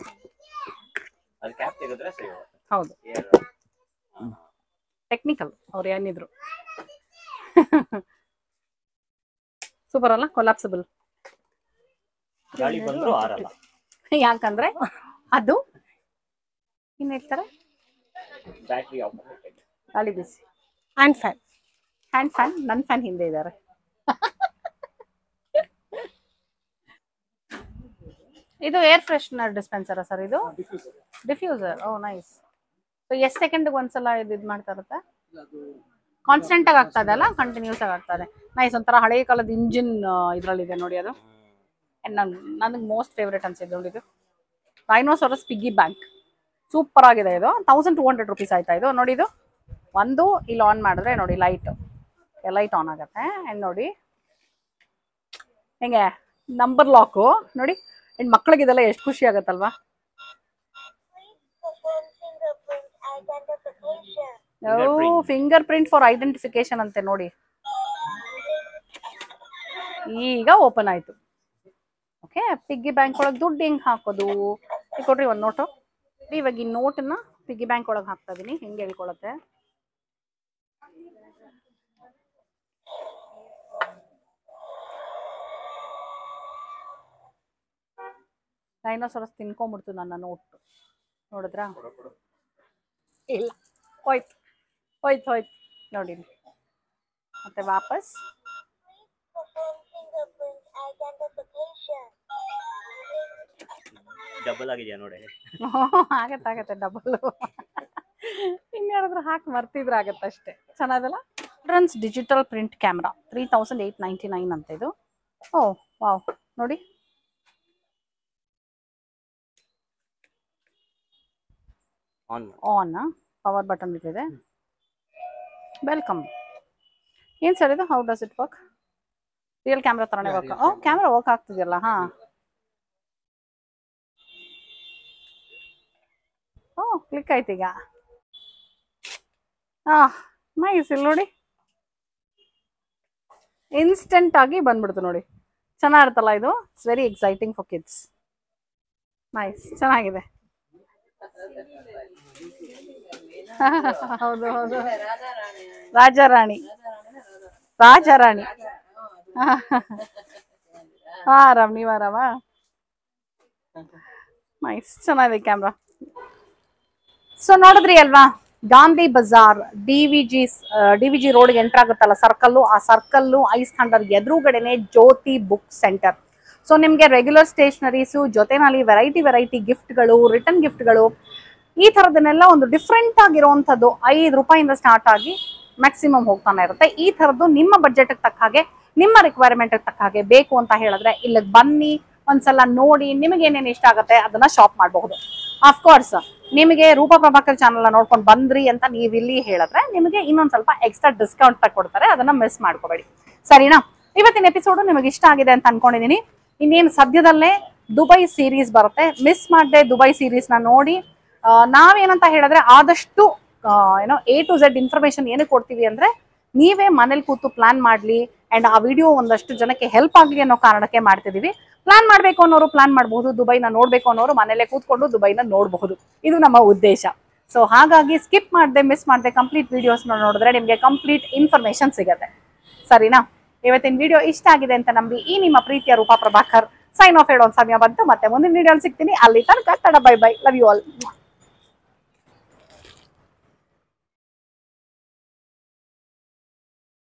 ಅಲ್ಲಿ ಕ್ಯಾಪ್ ತೆಗೆದ್ರೆ ಸರಿ ಹೋಗುತ್ತೆ. ಹೌದು, ಟೆಕ್ನಿಕಲ್ ಅವ್ರು ಏನಿದ್ರು. ಸೂಪರ್ ಅಲ್ಲ, ಕೊಲಾಪ್ಸಬಲ್. ಗಾಳಿ ಬಂದ್ರು ಆರಲ್ಲ. ಯಾಕಂದ್ರೆ ಅದು ಏನ್ ಹೇಳ್ತಾರೆ, ಬ್ಯಾಟ್ರಿ ಆಫ್ ಮಾಡ್ಬೇಕು. ಗಾಳಿ ಬಿಸಿ. Hand fan. ಹ್ಯಾಂಡ್ ಫ್ಯಾನ್, ನನ್ನ ಫ್ಯಾನ್ ಹಿಂದೆ ಇದ್ದಾರೆ. ಇದು ಏರ್ ಫ್ರೆಶ್ನರ್ ಡಿಸ್ಪೆನ್ಸರ್ ಸರ್? ಇದು ಡಿಫ್ಯೂಸರ್. Oh nice. ಸೊ ಎಷ್ಟು ಸೆಕೆಂಡ್ಗೆ ಒಂದ್ಸಲ ಇದು ಮಾಡ್ತಾ ಇರುತ್ತೆ? ಕಾನ್ಸ್ಟೆಂಟ್ ಆಗಿ ಆಗ್ತಾ ಇದೆ ಅಲ್ಲ, ಕಂಟಿನ್ಯೂಸ್ ಆಗಿ ಆಗ್ತಾ ಇದೆ. ನೈಸ್. ಒಂಥರ ಹಳೆ ಕಾಲದ ಇಂಜಿನ್ ಇದ್ರಲ್ಲಿದೆ ನೋಡಿ ಅದು. ನನಗೆ ಮೋಸ್ಟ್ ಫೇವ್ರೇಟ್ ಅನ್ಸಿದ್ದು ನೋಡಿ ಇದು ರೈನೋಸರಸ್ ಪಿಗ್ಗಿ ಬ್ಯಾಂಕ್. ಸೂಪರ್ ಆಗಿದೆ ಇದು. 1200 ರುಪೀಸ್ ಆಯ್ತಾ ಇದು. ನೋಡಿ, ಇದು ಒಂದು ಇಲ್ಲಿ ಆನ್ ಮಾಡಿದ್ರೆ ನೋಡಿ ಲೈಟ್ ಆನ್ ಆಗುತ್ತೆ. ಅಂಡ್ ನೋಡಿ ಹೆಂಗೆ ನಂಬರ್ ಲಾಕು ನೋಡಿ. ಅಂಡ್ ಮಕ್ಳಿಗೆ ಇದೆಲ್ಲ ಎಷ್ಟು ಖುಷಿ ಆಗತ್ತಲ್ವಾ? ಫಿಂಗರ್ ಪ್ರಿಂಟ್ ಫಾರ್ ಐಡೆಂಟಿಫಿಕೇಶನ್ ಅಂತೆ ನೋಡಿ. ಈಗ ಓಪನ್ ಆಯ್ತು. ಓಕೆ, ಪಿಗ್ಗಿ ಬ್ಯಾಂಕ್ ಒಳಗೆ ದುಡ್ಡು ಹೆಂಗ್ ಹಾಕೋದು? ಕೊಡ್ರಿ ಒಂದು ನೋಟು. ಇವಾಗ ಈ ನೋಟನ್ನ ಪಿಗ್ಗಿ ಬ್ಯಾಂಕ್ ಒಳಗೆ ಹಾಕ್ತಾ ಇದೀನಿ. ಹೆಂಗೆ ಹೇಳ್ಕೊಳತ್ತೆ? ಡೈನೋಸಾರಸ್ ತಿನ್ಕೊಂಡ್ಬಿಡ್ತು ನನ್ನ ನೋಟ್. ನೋಡಿದ್ರ? ಇಲ್ಲ, ಹೋಯ್ತು ಹೋಯ್ತು ಹೋಯ್ತು ನೋಡಿ. ಮತ್ತೆ ವಾಪಸ್ ಡಬಲ್ ಆಗಿದೆಯಾ ನೋಡಿ. ಆಗತ್ತೆ ಡಬಲ್. ಇನ್ಯಾರಾದ್ರೂ ಹಾಕಿ ಮರ್ತಿದ್ರೆ ಆಗತ್ತೆ ಅಷ್ಟೇ. ಚೆನ್ನಾಗಲ್ಲ. ಚಿಲ್ಡ್ರನ್ಸ್ ಡಿಜಿಟಲ್ ಪ್ರಿಂಟ್ ಕ್ಯಾಮ್ರಾ 3899 ಅಂತ ಇದು. ಓ ವಾವ್, ನೋಡಿ. ಆನ್ ಪವರ್ ಬಟನ್ ಇದೆ. ವೆಲ್ಕಮ್. ಏನ್ ಸರ್ ಇದು? How does it work? Real camera ತರನೇ ವರ್ಕ್. ಓ, ಕ್ಯಾಮ್ರಾ ವರ್ಕ್ ಆಗ್ತಿದೆಯಲ್ಲ. ಹಾ, ಓ ಕ್ಲಿಕ್ ಆಯ್ತು ಈಗ. ನೈಸ್. ಇಲ್ಲಿ ನೋಡಿ, ಇನ್ಸ್ಟೆಂಟ್ ಆಗಿ ಬಂದ್ಬಿಡ್ತು ನೋಡಿ. ಚೆನ್ನಾಗಿರುತ್ತಲ್ಲ ಇದು. It's very exciting for kids. Nice, ಚೆನ್ನಾಗಿದೆ. ಹೌದು ಹೌದು, ರಾಜಾರಾಣಿ. ಆರಾಮ್, ನೀವ್ ಆರಾಮ? ನೈಸ್, ಚೆನ್ನಾಗಿದೆ ಕ್ಯಾಮ್ರಾ. ಸೊ ನೋಡಿದ್ರಿ ಅಲ್ವಾ, ಗಾಂಧಿ ಬಜಾರ್ ಡಿವಿಜಿ ರೋಡ್ಗೆ ಎಂಟರ್ ಆಗುತ್ತಲ್ಲ ಸರ್ಕಲ್ಲು, ಆ ಸರ್ಕಲ್ಲು ಐಸ್ ಥಂಡರ್ ಎದುರುಗಡೆನೆ ಜ್ಯೋತಿ ಬುಕ್ ಸೆಂಟರ್. ಸೊ ನಿಮ್ಗೆ ರೆಗ್ಯುಲರ್ ಸ್ಟೇಷನರೀಸು ಜೊತೆನಲ್ಲಿ ವೆರೈಟಿ ಗಿಫ್ಟ್ಗಳು, ರಿಟರ್ನ್ ಗಿಫ್ಟ್ಗಳು, ಈ ಥರದನ್ನೆಲ್ಲ ಒಂದು ಡಿಫ್ರೆಂಟ್ ಆಗಿರುವಂಥದ್ದು 5 ರೂಪಾಯಿಂದ ಸ್ಟಾರ್ಟ್ ಆಗಿ ಮ್ಯಾಕ್ಸಿಮಮ್ ಹೋಗ್ತಾನೆ ಇರುತ್ತೆ. ಈ ಥರದ್ದು ನಿಮ್ಮ ಬಜೆಟ್ಗೆ ತಕ್ಕ ಹಾಗೆ, ನಿಮ್ಮ ರಿಕ್ವೈರ್ಮೆಂಟ್ಗೆ ತಕ್ಕ ಹಾಗೆ ಬೇಕು ಅಂತ ಹೇಳಿದ್ರೆ ಇಲ್ಲಿಗೆ ಬನ್ನಿ, ಒಂದ್ಸಲ ನೋಡಿ, ನಿಮಗೆ ಏನೇನು ಇಷ್ಟ ಆಗುತ್ತೆ ಅದನ್ನ ಶಾಪ್ ಮಾಡಬಹುದು. ಅಫ್ಕೋರ್ಸ್ ನಿಮಗೆ ರೂಪಾ ಪ್ರಭಾಕರ್ ಚಾನಲ್ ನೋಡ್ಕೊಂಡು ಬಂದ್ರಿ ಅಂತ ನೀವು ಇಲ್ಲಿ ಹೇಳಿದ್ರೆ ನಿಮಗೆ ಇನ್ನೊಂದು ಸ್ವಲ್ಪ ಎಕ್ಸ್ಟ್ರಾ ಡಿಸ್ಕೌಂಟ್ ತಗೊಡ್ತಾರೆ. ಅದನ್ನ ಮಿಸ್ ಮಾಡ್ಕೋಬೇಡಿ, ಸರಿನಾ? ಇವತ್ತಿನ ಎಪಿಸೋಡು ನಿಮಗೆ ಇಷ್ಟ ಆಗಿದೆ ಅಂತ ಅನ್ಕೊಂಡಿದೀನಿ. ಇನ್ನೇನು ಸದ್ಯದಲ್ಲೇ ದುಬೈ ಸೀರೀಸ್ ಬರುತ್ತೆ, ಮಿಸ್ ಮಾಡದೆ ದುಬೈ ಸೀರೀಸ್ನ ನೋಡಿ. ನಾವೇನಂತ ಹೇಳಿದ್ರೆ ಆದಷ್ಟು ಏನೋ A to Z ಇನ್ಫಾರ್ಮೇಶನ್ ಏನಕ್ಕೆ ಕೊಡ್ತೀವಿ ಅಂದ್ರೆ ನೀವೇ ಮನೇಲಿ ಕೂತು ಪ್ಲಾನ್ ಮಾಡ್ಲಿ ಅಂಡ್ ಆ ವಿಡಿಯೋ ಒಂದಷ್ಟು ಜನಕ್ಕೆ ಹೆಲ್ಪ್ ಆಗಲಿ ಅನ್ನೋ ಕಾರಣಕ್ಕೆ ಮಾಡ್ತಿದೀವಿ. ಪ್ಲಾನ್ ಮಾಡಬೇಕು ಅನ್ನೋರು ಪ್ಲಾನ್ ಮಾಡಬಹುದು, ದುಬೈನ ನೋಡ್ಬೇಕು ಅನ್ನೋರು ಮನೇಲೆ ಕೂತ್ಕೊಂಡು ದುಬೈನ ನೋಡಬಹುದು. ಇದು ನಮ್ಮ ಉದ್ದೇಶ. ಸೊ ಹಾಗಾಗಿ ಸ್ಕಿಪ್ ಮಾಡದೆ, ಮಿಸ್ ಮಾಡದೆ ಕಂಪ್ಲೀಟ್ ವಿಡಿಯೋಸ್ನ ನೋಡಿದ್ರೆ ನಿಮಗೆ ಕಂಪ್ಲೀಟ್ ಇನ್ಫಾರ್ಮೇಶನ್ ಸಿಗುತ್ತೆ, ಸರಿನಾ? ಇವತ್ತಿನ ವಿಡಿಯೋ ಇಷ್ಟ ಆಗಿದೆ ಅಂತ ನಂಬಿ ಈ ನಿಮ್ಮ ಪ್ರೀತಿಯ ರೂಪಾ ಪ್ರಭಾಕರ್ ಸೈನ್ ಆಫ್ ಹೇಳೋ ಸಮಯ ಬಂತು. ಮತ್ತೆ ಮುಂದಿನ ವಿಡಿಯೋ ಸಿಗ್ತೀನಿ. ಅಲ್ಲಿ ತನಕ bye bye, love you all.